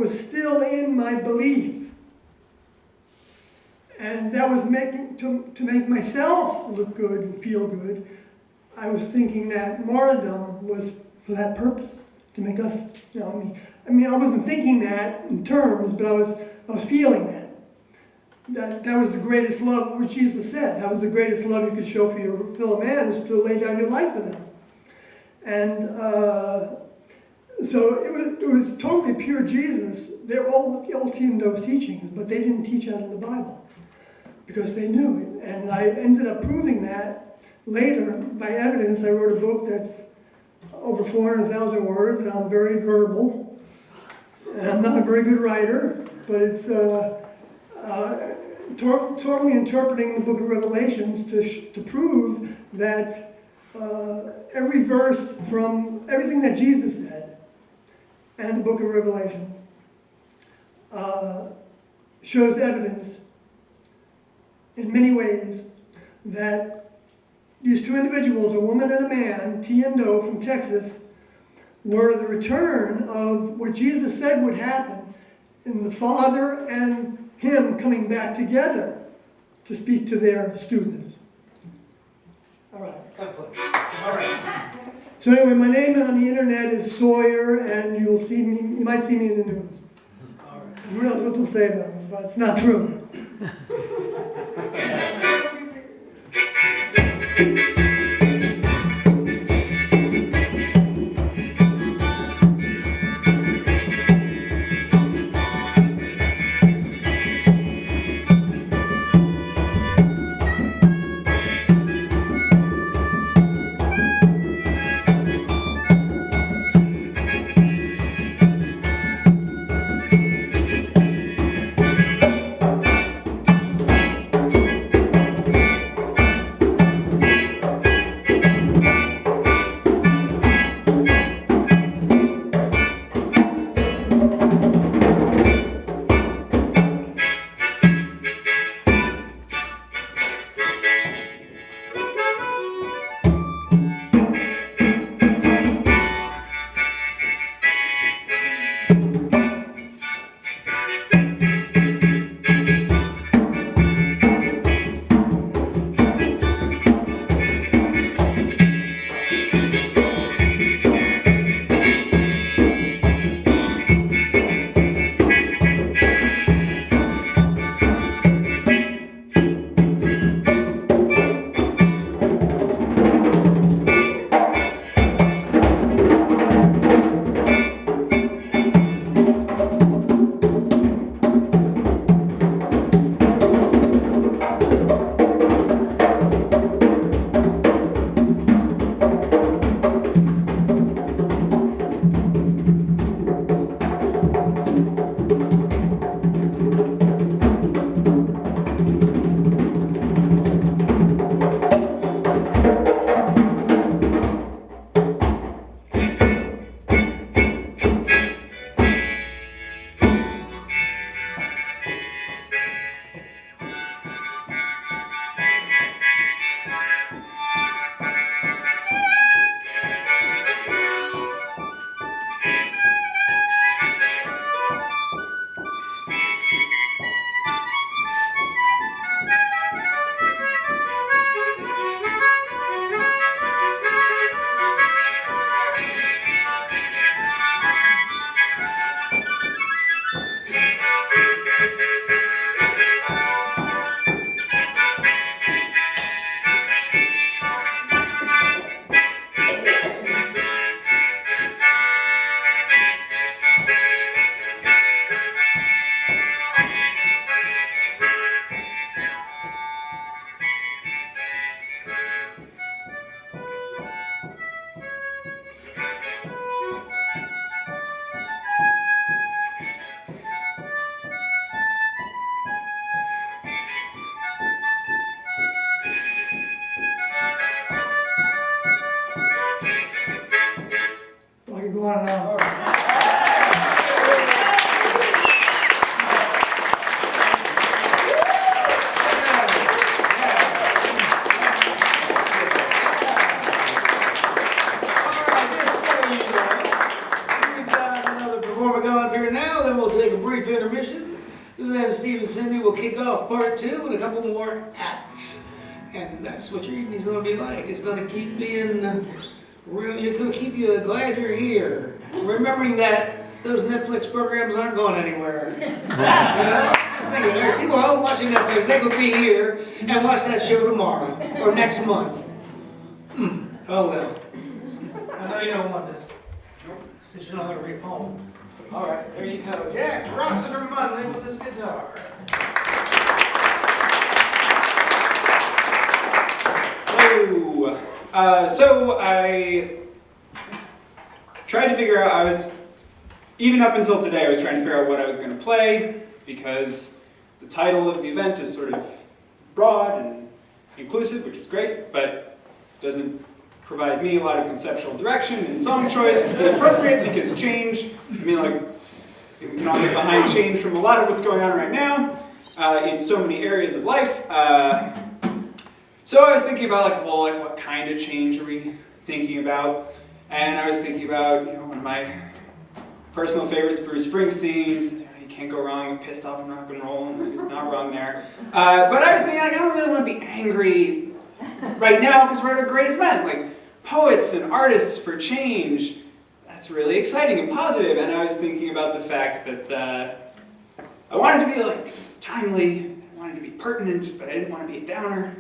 still in my belief. And that was to make myself look good and feel good. I was thinking that martyrdom was for that purpose, to make us, I wasn't thinking that in terms, but I was feeling that. That was the greatest love, which Jesus said, that was the greatest love you could show for your fellow man, is to lay down your life for them. And so it was totally pure Jesus. They're all Tien Do's teachings, but they didn't teach out of the Bible, because they knew it. And I ended up proving that later by evidence. I wrote a book that's over 400,000 words, and I'm very verbal. And I'm not a very good writer, but it's totally interpreting the book of Revelations to prove that every verse from everything that Jesus said and the book of Revelations shows evidence in many ways that these two individuals, a woman and a man, Tien Do from Texas, were the return of what Jesus said would happen in the Father and Him coming back together to speak to their students. All right. All right. So anyway, my name on the internet is Sawyer, and you might see me in the news. Who knows what they'll say about me, but it's not true. I can go on and on. Performer come up here now, then we'll take a brief intermission. And then Steve and Cindy will kick off part 2 and a couple more acts. And that's what your evening's gonna be like. It's gonna keep being real, it's gonna keep you glad you're here. Remembering that those Netflix programs aren't going anywhere. You know, just thinking, there are people home watching Netflix, they could be here and watch that show tomorrow or next month. Oh well. I know you don't want this. Since you know how to read a poem. All right, there you go. Jack Rossiter Monday with his guitar. Hello. So I tried to figure out, even up until today, I was trying to figure out what I was going to play, because the title of the event is sort of broad and inclusive, which is great, but doesn't provide me a lot of conceptual direction and song choice to be appropriate, because change, we can all get behind change from a lot of what's going on right now in so many areas of life. So I was thinking about what kind of change are we thinking about? And I was thinking about, one of my personal favorites, Bruce Springsteen's. You can't go wrong with Pissed Off and Rock and Roll, and he's not wrong there. But I was thinking, I don't really want to be angry right now because we're at a great event. poets and artists for change, that's really exciting and positive. And I was thinking about the fact that I wanted to be like timely, I wanted to be pertinent, but I didn't want to be a downer.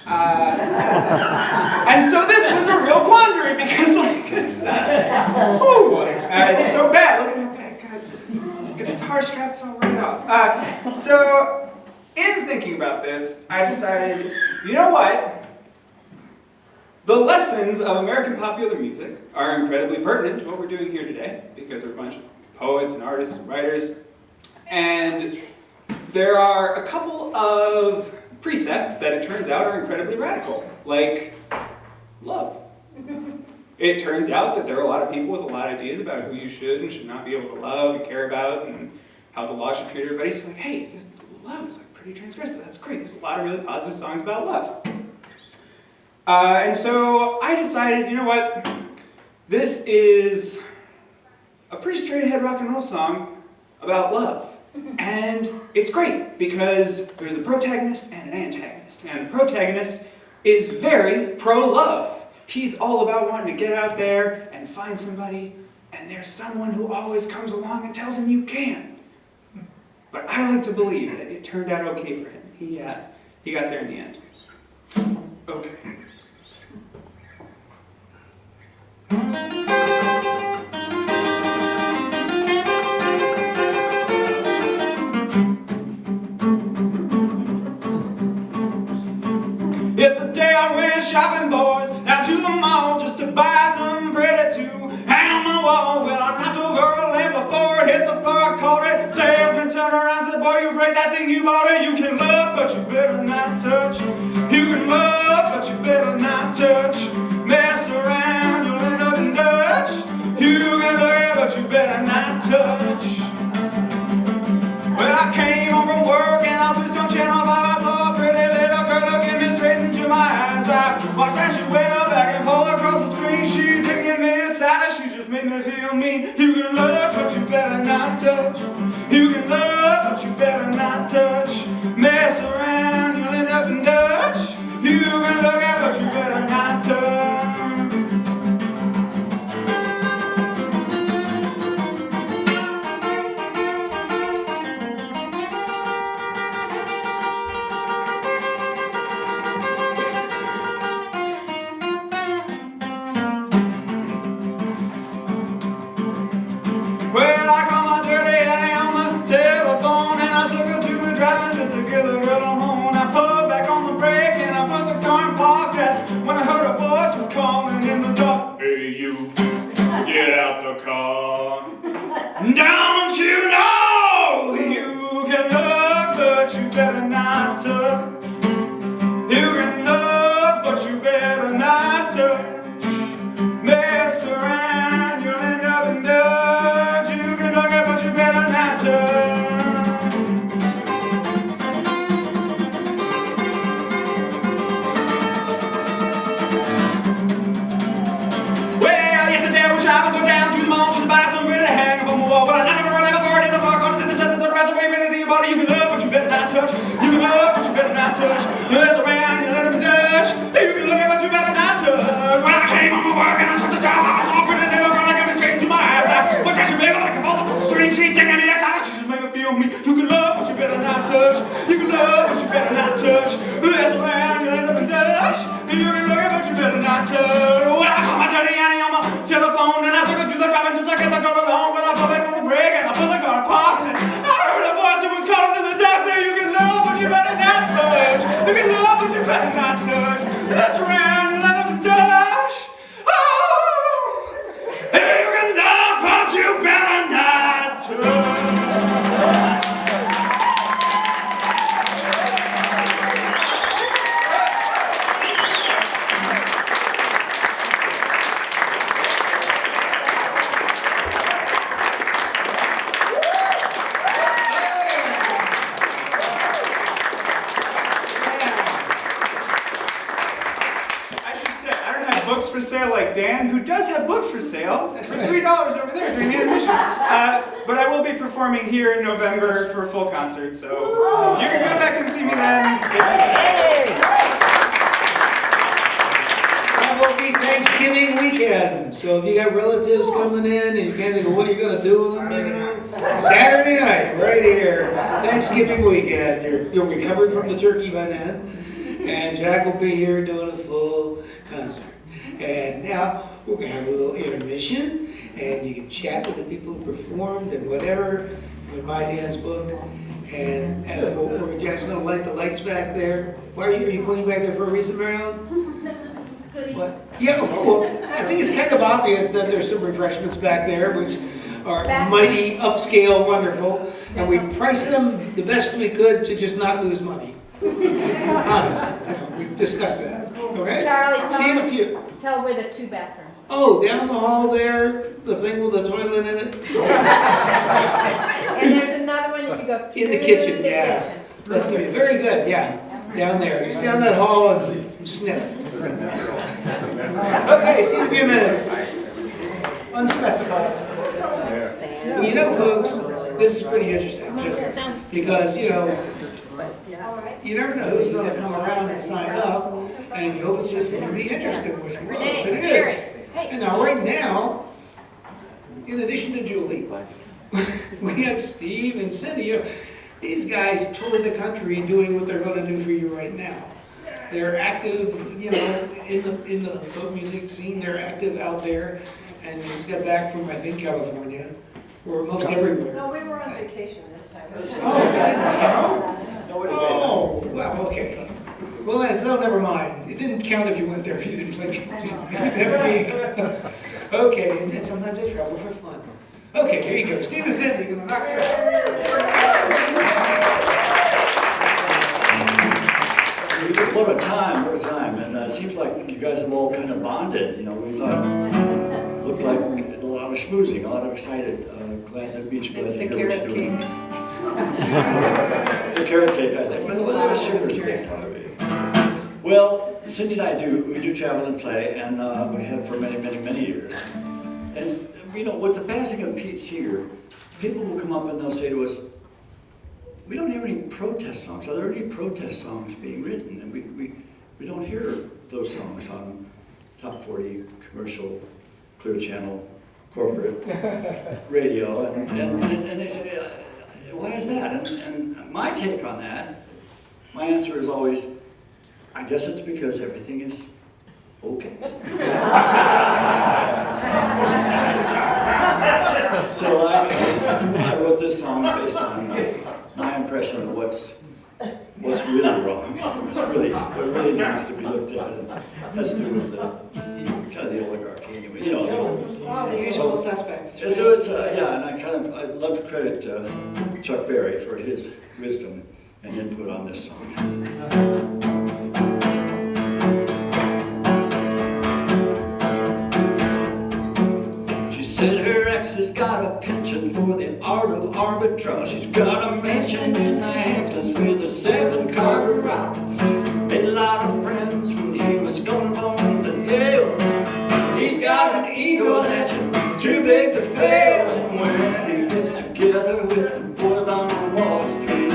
And so this was a real quandary because like it's so bad. Look at that bad guitar strap fell right off. So in thinking about this, I decided, you know what? The lessons of American popular music are incredibly pertinent to what we're doing here today because we're a bunch of poets and artists and writers. And there are a couple of precepts that it turns out are incredibly radical, like love. It turns out that there are a lot of people with a lot of ideas about who you should and should not be able to love and care about and how the law should treat everybody. So like, hey, love is like pretty transgressive. That's great. There's a lot of really positive songs about love. And so I decided, you know what? This is a pretty straight ahead rock and roll song about love. And it's great because there's a protagonist and an antagonist. And the protagonist is very pro-love. He's all about wanting to get out there and find somebody, and there's someone who always comes along and tells him you can. But I like to believe that it turned out okay for him. He got there in the end. Okay. It's the day I went shopping, boys, down to the mall just to buy some bread to hang on my wall. Well, I knocked over a lamp before it hit the floor. I caught it. Salesman turned around and said, boy, you break that thing, you bought it. You can love, but you better not touch. You can love, but you better not touch. Mess around, you'll end up in Dutch. You can love, but you better not touch. Well, I came home from work and I switched on channel 5. I saw a pretty little girl looking me straight into my eyes. I watched as she went back and forth across the screen. She taking me aside, she just made me feel mean. You can love, but you better not touch. You can love, but you better not touch. Mess around, you'll end up in Dutch. You can look at, but you better not touch. Well, I called my dirty Annie on the telephone and I took her to the drive-in just to get the girl home. I pulled back on the brake and I put the car in park. That's when I heard a voice was calling in the dark. Hey, you, get out the car. Don't you know you can look, but you better not touch. You can look, but you better not touch. Mess around, you'll end up in Dutch. You can look at, but you better not touch. Well, yesterday I was shopping, go down to the mall just to buy some bread to hang up on my wall. But I never really have a bird in the park on the 67th, turn around, so wave anything about it. You can love, but you better not touch. You can love, but you better not touch. Mess around, you'll end up in Dutch. You can look at, but you better not touch. When I came home from work and I switched the job, I saw a pretty little girl that got me straight into my eyes. But she made me like a ball of string. She taking me outside, she just made me feel me. You can love, but you better not touch. You can love, but you better not touch. Mess around, you'll end up in Dutch. You can look at, but you better not touch. Well, I called my dirty Annie on my telephone and I took her to the drive-in just to get the girl along. But I put back on the brake and I put the car in park and I heard a voice that was calling in the dark saying, you can love, but you better not touch. You can love, but you better not touch. Mess around, you'll end up in Dutch. Oh, you can love, but you better not touch. Books for sale like Dan, who does have books for sale for $3 over there during intermission. But I will be performing here in November for a full concert, so you can come back and see me then. I will be Happy Thanksgiving weekend. So if you got relatives coming in and you can't think of what you're gonna do with them, Saturday night, right here, Thanksgiving weekend. You're recovered from the turkey by then. And Jack will be here doing a full concert. And now we're gonna have a little intermission, and you can chat with the people who performed and whatever. You can buy Dan's book, and Jack's gonna light the lights back there. Why are you putting back there for a reason, Marion? What? Yeah, well, I think it's kind of obvious that there's some refreshments back there, which are mighty, upscale, wonderful, and we priced them the best we could to just not lose money. Honest, we discussed that. Okay. Charlie, See you in a few. Tell where the 2 bathrooms. Oh, down the hall there, the thing with the toilet in it. And there's another one if you go through In the kitchen, the yeah. kitchen. That's gonna be very good, yeah. Down there, just down that hall and sniff. Okay, see you in a few minutes. Unspecified. Well, you know, folks, this is pretty interesting because you know, you never know who's going to come around and sign up, and you hope it's just going to be interesting, which it is. And now, right now, in addition to Julie, we have Steve and Cindy. You know, these guys tour the country doing what they're going to do for you right now. They're active, you know, in the folk music scene. They're active out there, and they just got back from, I think, California, or most everywhere. No, we were on vacation this time. Oh, it didn't count? Oh, well, okay. Well, so never mind. It didn't count if you went there if you didn't play. Okay, and sometimes they travel for fun. Okay, here you go. Steve and Cindy. What a time, and it seems like you guys have all kind of bonded, you know, we thought, looked like a lot of schmoozing, a lot of excited, glad to meet you, glad to hear what you're doing. The carrot cake, I think, well, there was sugar's great. Well, Cindy and I we do travel and play, and we have for many, many, many years. And, you know, with the passing of Pete Seeger, people will come up and they'll say to us, we don't hear any protest songs. Are there any protest songs being written? And we don't hear those songs on top 40 commercial, clear channel, corporate radio. And they say, why is that? And my take on that, my answer is always, I guess it's because everything is okay. So I wrote this song based on my impression of what's really wrong. What really needs to be looked at, and has to do with the kind of the oligarchy, you know. The usual suspects. So it's yeah, and I'd love to credit Chuck Berry for his wisdom and input on this song. She said her ex has got a penchant for the art of arbitrage. She's got a mansion in the Hamptons with a 7-car garage. Made a lot of friends when he was going bones at Yale. He's got an ego that's too big to fail. And when he gets together with the boys on Wall Street,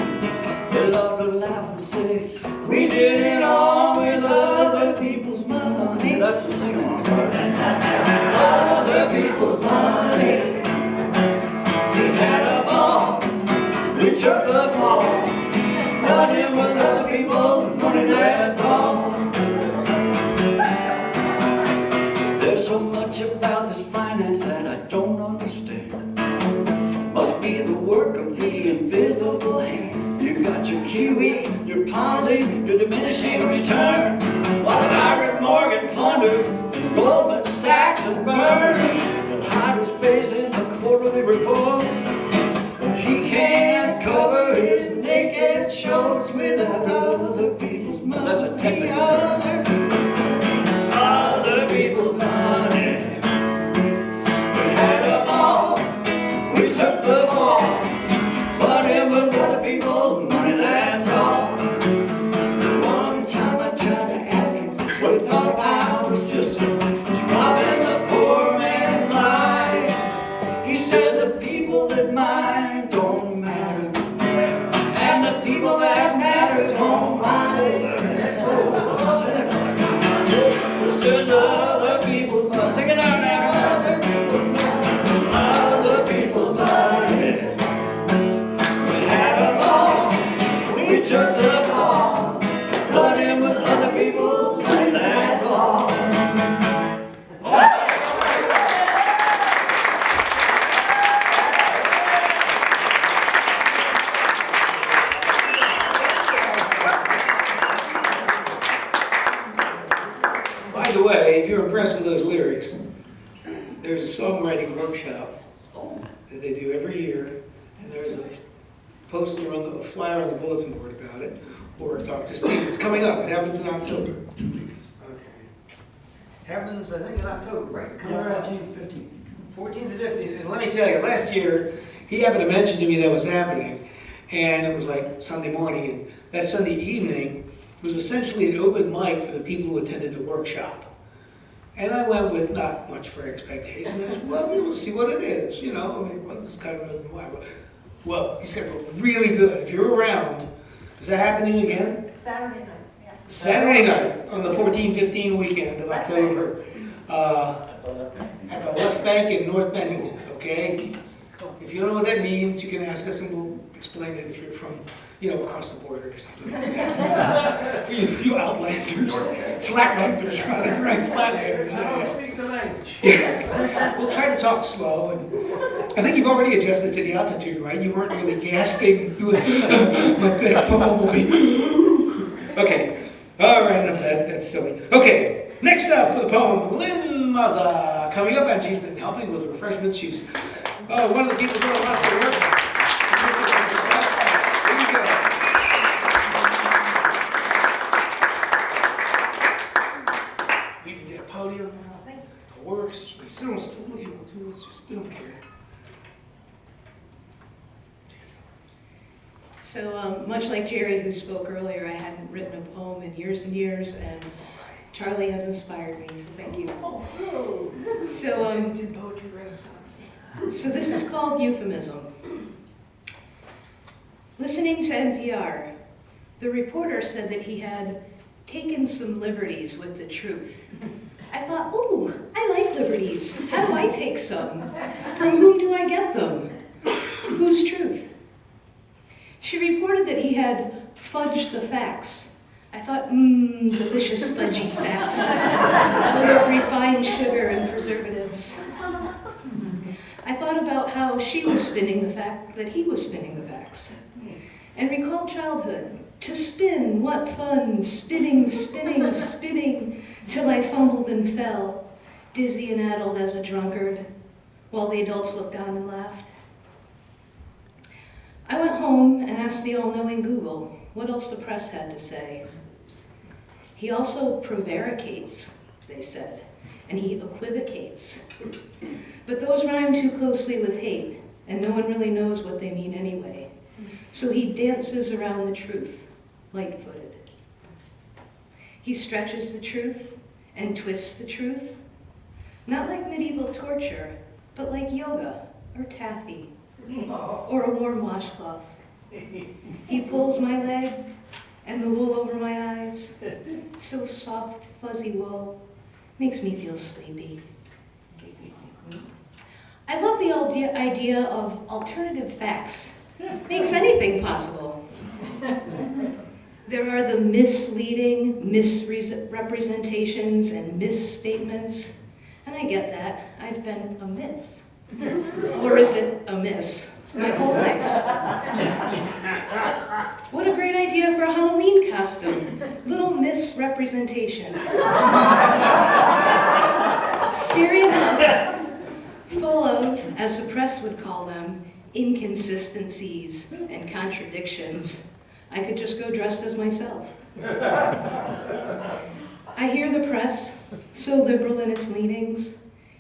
they love to laugh and say, we did it all with other people's money. That's the sing-along part. Other people's money. We had a ball, we took the fall. Nothing with other people's money, that's all. There's so much about this finance that I don't understand. Must be the work of the invisible hand. You got your QE, your Ponzi, your diminishing return. While Margaret Morgan plunders, and Goldman Sachs and burns. He'll hide his face in the quarterly report. But he can't cover his naked shows without other people's money. That's a technical term. Other people's money. We had a ball, we took the ball, but it was other people's money, that's all. One time I tried to ask him what he thought about the system. He's robbing the poor man's life. He said the people that mind don't matter, and the people that matter don't mind. So upset. There's just other way, if you're impressed with those lyrics, there's a songwriting workshop that they do every year, and there's a poster on a flyer on the bulletin board about it, or talk to Steve. It's coming up. It happens in October. Okay. Happens, I think, in October, right? Coming around 14th to 15th. And let me tell you, last year, he happened to mention to me that was happening, and it was like Sunday morning, and that Sunday evening was essentially an open mic for the people who attended the workshop. And I went with not much for expectations. I said, well, we'll see what it is, you know. I mean, well, this is kind of an open mic. Well, he said, really good. If you're around, is that happening again? Saturday night, yeah. Saturday night on the 14-15 weekend of October at the Left Bank in North Bennington, okay? If you don't know what that means, you can ask us and we'll explain it if you're from, you know, across the border or something like that. For you outlanders, flatlanders rather, right? Flatlanders. I don't speak the language. Yeah. We'll try to talk slow, and I think you've already adjusted to the altitude, right? You weren't really gasping, doing my best poem will be. Okay, all right, enough of that. That's silly. Okay, next up with a poem, Lynn Mazza, coming up, and she's been helping with refreshments. She's one of the people doing lots of work to make this a success. Here you go. We can get a podium. It works. We sit on a stool if you want to. It's just, we don't care. So much like Jerry, who spoke earlier, I hadn't written a poem in years and years, and Charlie has inspired me, so thank you. Oh, So, did poetry renaissance. so this is called Euphemism. Listening to NPR, the reporter said that he had taken some liberties with the truth. I thought, ooh, I like liberties. How do I take some? From whom do I get them? Whose truth? She reported that he had fudged the facts. I thought, delicious fudgy facts, full of refined sugar and preservatives. I thought about how she was spinning the fact that he was spinning the facts, and recalled childhood. To spin, what fun, spinning, spinning, spinning, till I fumbled and fell, dizzy and addled as a drunkard, while the adults looked down and laughed. I went home and asked the all-knowing Google what else the press had to say. He also prevaricates, they said, and he equivocates. But those rhyme too closely with hate, and no one really knows what they mean anyway. So he dances around the truth, light-footed. He stretches the truth and twists the truth, not like medieval torture, but like yoga or taffy, or a warm washcloth. He pulls my leg and the wool over my eyes, so soft, fuzzy wool, makes me feel sleepy. I love the idea of alternative facts. Makes anything possible. There are the misleading misrepresentations and misstatements, and I get that. I've been amiss. Or is it a miss? My whole life. What a great idea for a Halloween costume. Little misrepresentation. Scary enough, full of, as the press would call them, inconsistencies and contradictions. I could just go dressed as myself. I hear the press, so liberal in its leanings,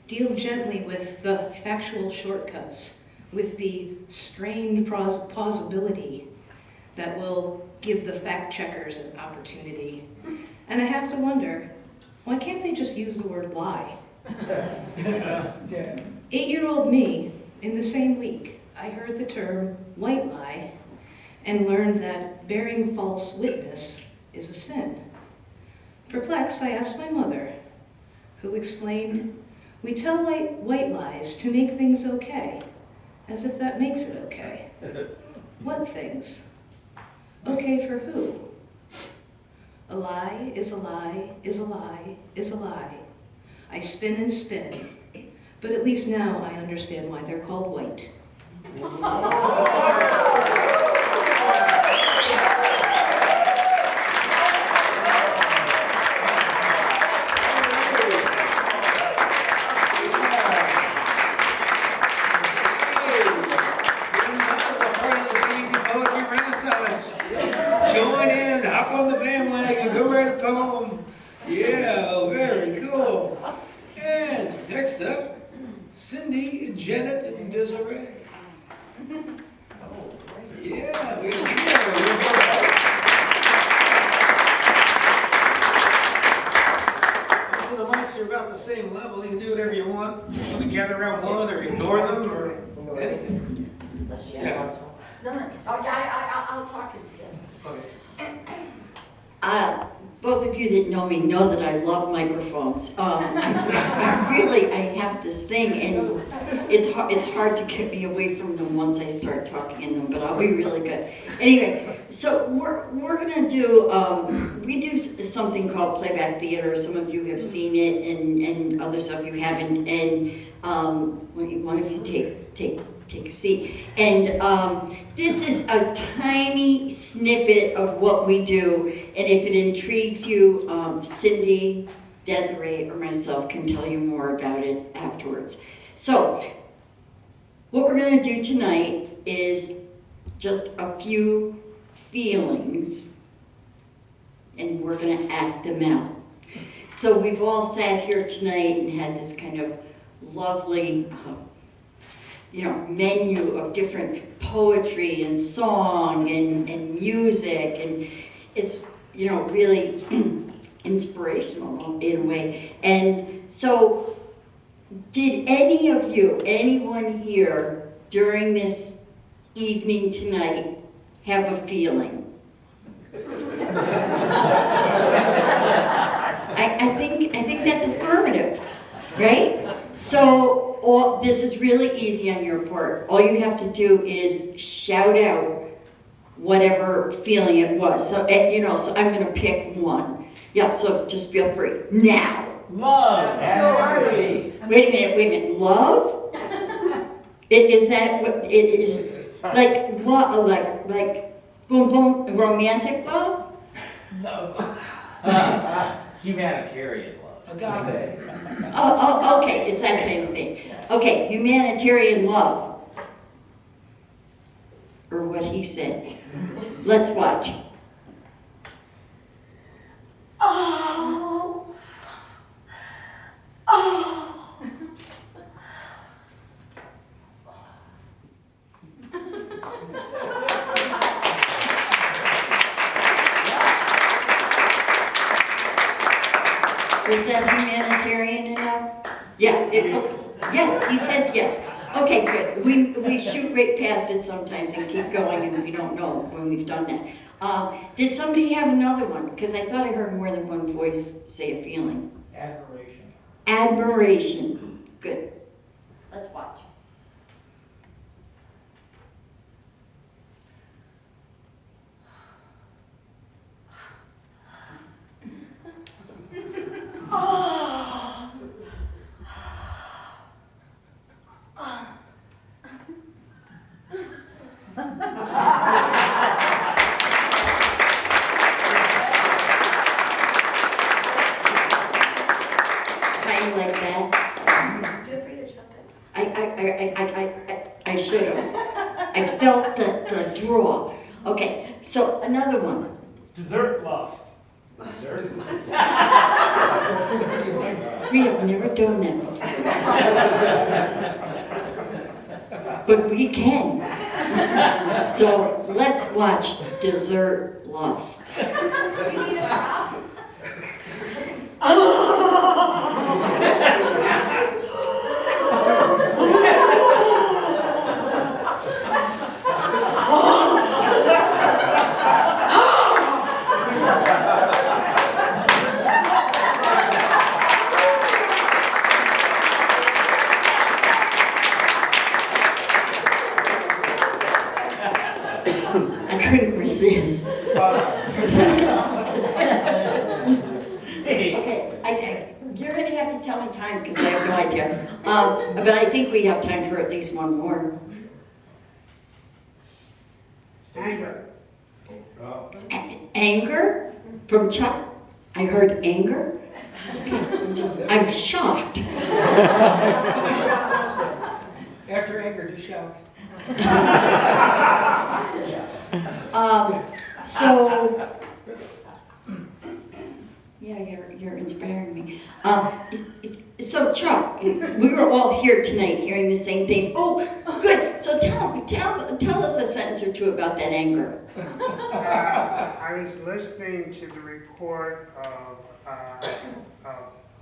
deal gently with the factual shortcuts, with the strained plausibility that will give the fact checkers an opportunity. And I have to wonder, why can't they just use the word lie? 8-year-old me, in the same week, I heard the term white lie and learned that bearing false witness is a sin. Perplexed, I asked my mother, who explained, we tell white lies to make things okay, as if that makes it okay. What things? Okay for who? A lie is a lie is a lie is a lie. I spin and spin, but at least now I understand why they're called white. join in, hop on the bandwagon, go write a poem. Yeah, very cool. And next up, Cindy, Janet, and Desiree. Yeah, we got a trio. The mics are about the same level. You can do whatever you want. You want to gather around one or ignore them or anything. Yeah. No, I'll talk into this. Okay. Those of you that know me know that I love microphones. I have this thing, and it's hard to get me away from them once I start talking in them, but I'll be really good. Anyway, so we're gonna do, we do something called playback theater. Some of you have seen it, and others of you haven't, and one of you take a seat. And this is a tiny snippet of what we do, and if it intrigues you, Cindy, Desiree, or myself can tell you more about it afterwards. So, what we're going to do tonight is just a few feelings, and we're going to act them out. So we've all sat here tonight and had this kind of lovely menu of different poetry and song and music, and it's, really inspirational in a way. And so, did anyone here during this evening tonight have a feeling? I think that's affirmative, right? So, this is really easy on your part. All you have to do is shout out whatever feeling it was. So, so I'm going to pick one. Yeah, so just feel free. Now. Love. Happy. Wait a minute. Love? Is that what it is? Like boom, boom, romantic love? No. Humanitarian love. Agave. Oh, okay, it's that kind of thing. Okay, humanitarian love. Or what he said. Let's watch. Oh. Was that humanitarian enough? Yeah, yes, he says yes. Okay, good. We shoot right past it sometimes and keep going, and we don't know when we've done that. Did somebody have another one? Because I thought I heard more than one voice say a feeling. Admiration. Admiration. Good. Let's watch. Kind of like that. Feel free to jump in. I should have. I felt the draw. Okay, so another one. Dessert lust. We have never done that before. But we can. So let's watch Dessert Lust. You need a prop? I couldn't resist. Okay, you're going to have to tell me time because I have no idea. But I think we have time for at least one more. Anger. Anger? From Chuck? I heard anger? I'm shocked. Do shout also. After anger, do shout. So, yeah, you're inspiring me. So Chuck, we were all here tonight hearing the same things. Oh, good. So tell us a sentence or two about that anger. I was listening to the report of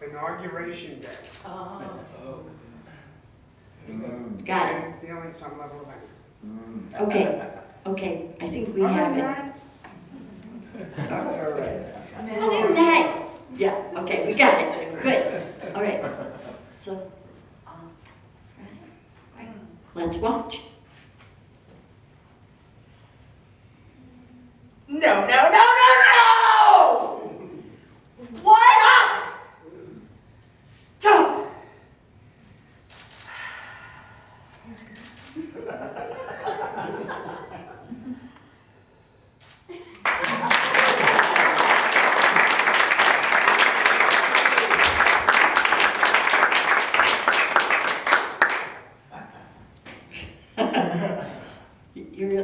inauguration day. Got it. And feeling some level of anger. Okay, I think we have it. All right. Other than that, yeah, okay, we got it. Good. All right. So, right. Let's watch. No! What? Stop!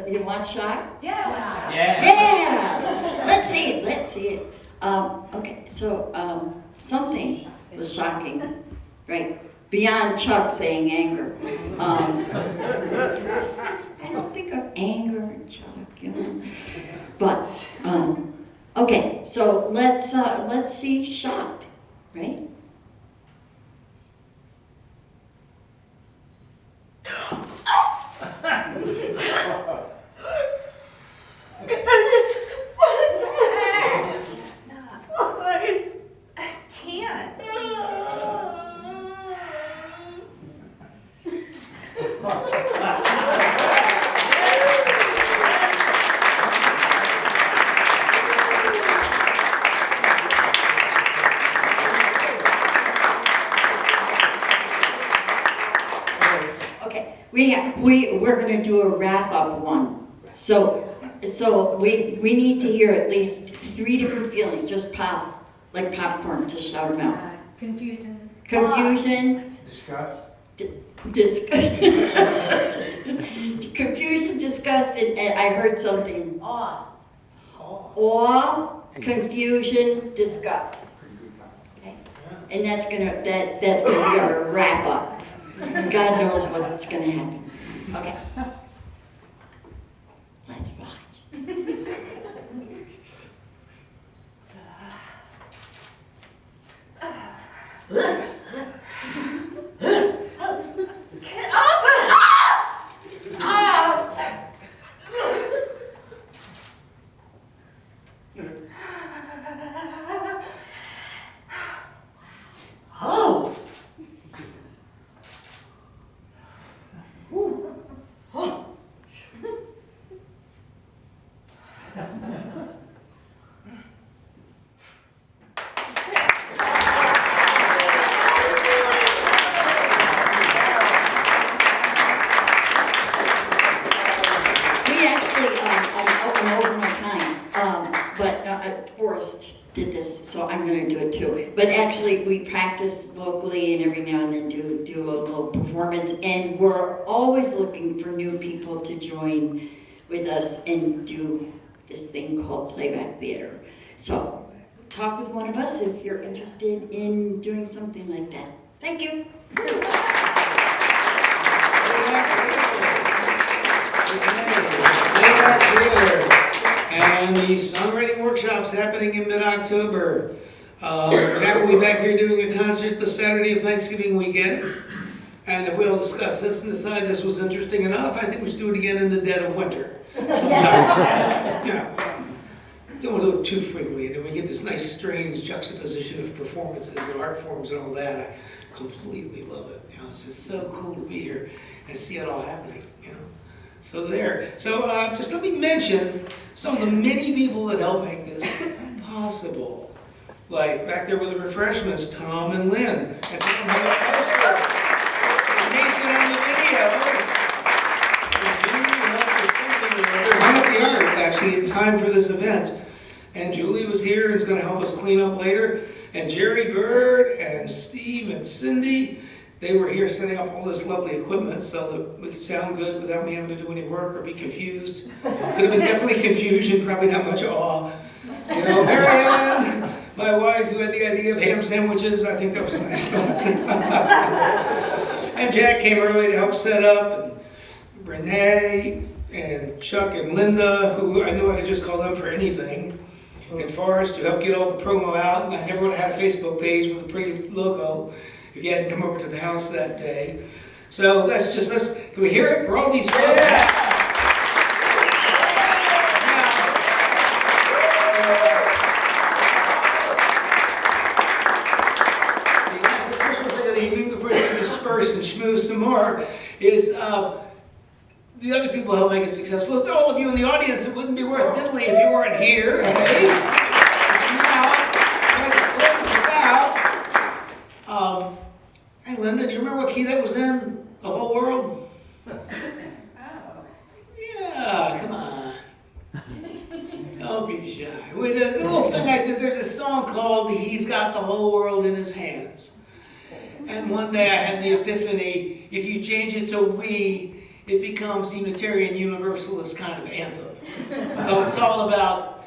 You want shot? Yeah. Yeah! Let's see it. Okay, so something was shocking, right? Beyond Chuck saying anger. I don't think of anger and Chuck, you know. But okay, so let's see shocked, right? I can't. Okay, we're gonna do a wrap-up one. So we need to hear at least 3 different feelings, just pop, like popcorn, just shout them out. Confusion. Confusion. Disgust. Confusion, disgust, and I heard something. Awe. Awe, confusion, disgust. Okay? And that's gonna be our wrap-up. God knows what's gonna happen. Okay. Let's watch. Get up! Oh! We actually, I'm over my time, but Forrest did this, so I'm gonna do it too. But actually, we practice locally and every now and then do a little performance, and we're always looking for new people to join with us and do this thing called playback theater. So, talk with one of us if you're interested in doing something like that. Thank you. And the songwriting workshop's happening in mid-October. Jack will be back here doing a concert the Saturday of Thanksgiving weekend. And if we'll discuss this and decide this was interesting enough, I think we should do it again in the dead of winter. Sometime. You know, don't want to do it too frequently, and then we get this nice strange juxtaposition of performances and art forms and all that. I completely love it. You know, it's just so cool to be here and see it all happening. You know, so there. So just let me mention some of the many people that help make this possible. Like back there with the refreshments, Tom and Lynn. And some of the posters. Nathan on the video. And Julie helped with something or other. Hung up the art actually in time for this event. And Julie was here and is going to help us clean up later. And Jerry Bird and Steve and Cindy. they were here setting up all this lovely equipment so that we could sound good without me having to do any work or be confused. Could have been definitely confusion, probably not much awe. You know, Mary Ellen, my wife, who had the idea of ham sandwiches, I think that was a nice thought. And Jack came early to help set up, and Renee, and Chuck and Linda, who I knew I could just call them for anything, and Forrest, who helped get all the promo out, and I never would have had a Facebook page with a pretty logo if you hadn't come over to the house that day. So can we hear it for all these folks? Yeah. The last official thing of the evening before we disperse and schmooze some more is the other people who help make it successful. So all of you in the audience, it wouldn't be worth diddly if you weren't here. Hey? Now, I'd like to close this out. Hey, Linda, do you remember what key that was in? The whole world? Yeah, come on. Don't be shy. Wait, the little thing I did, there's a song called He's Got the Whole World in His Hands. And one day I had the epiphany, if you change it to we, it becomes Unitarian Universalist kind of anthem. Because it's all about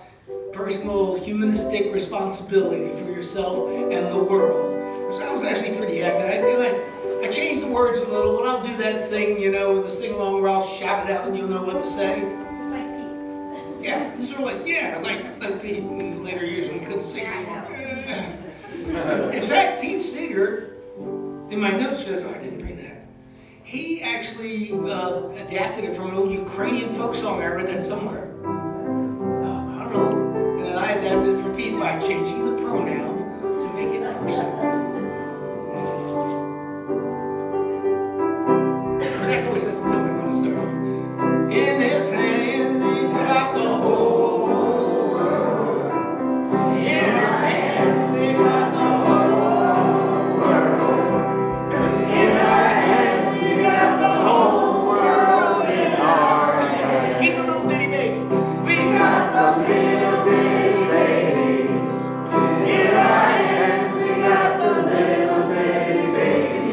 personal humanistic responsibility for yourself and the world. So I was actually pretty happy. I changed the words a little, but I'll do that thing, you know, with the sing-along where I'll shout it out and you'll know what to say. It's like Pete. Yeah, sort of like Pete in later years when he couldn't sing anymore. In fact, Pete Seeger, in my notes for this, I didn't bring that. He actually adapted it from an old Ukrainian folk song. I read that somewhere. I don't know. And then I adapted it for Pete by changing the pronoun to make it personal. Jack always has to tell me when to start. In his hands, he got the whole world. In our hands, he got the whole world. In our hands, he got the whole world in our hands. Keep a little bitty baby. We got the little bitty baby. In our hands, we got the little bitty baby.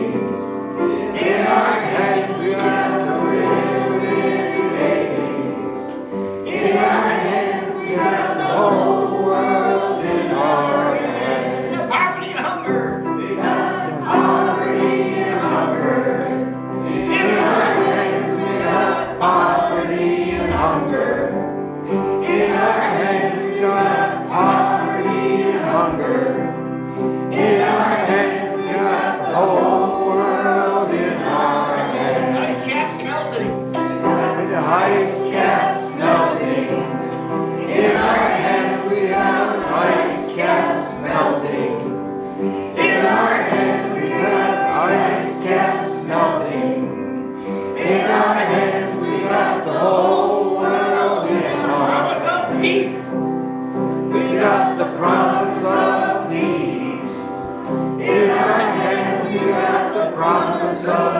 In our hands, we got the little bitty baby. In our hands, we got the whole world in our hands. We got poverty and hunger. We got poverty and hunger. In our hands, we got poverty and hunger. In our hands, we got poverty and hunger. In our hands, we got the whole world in our hands. Ice caps melting. The ice caps melting. In our hands, we got ice caps melting. In our hands, we got ice caps melting. In our hands, we got the whole world in our hands. Promise of peace. We got the promise of peace. In our hands, we got the promise of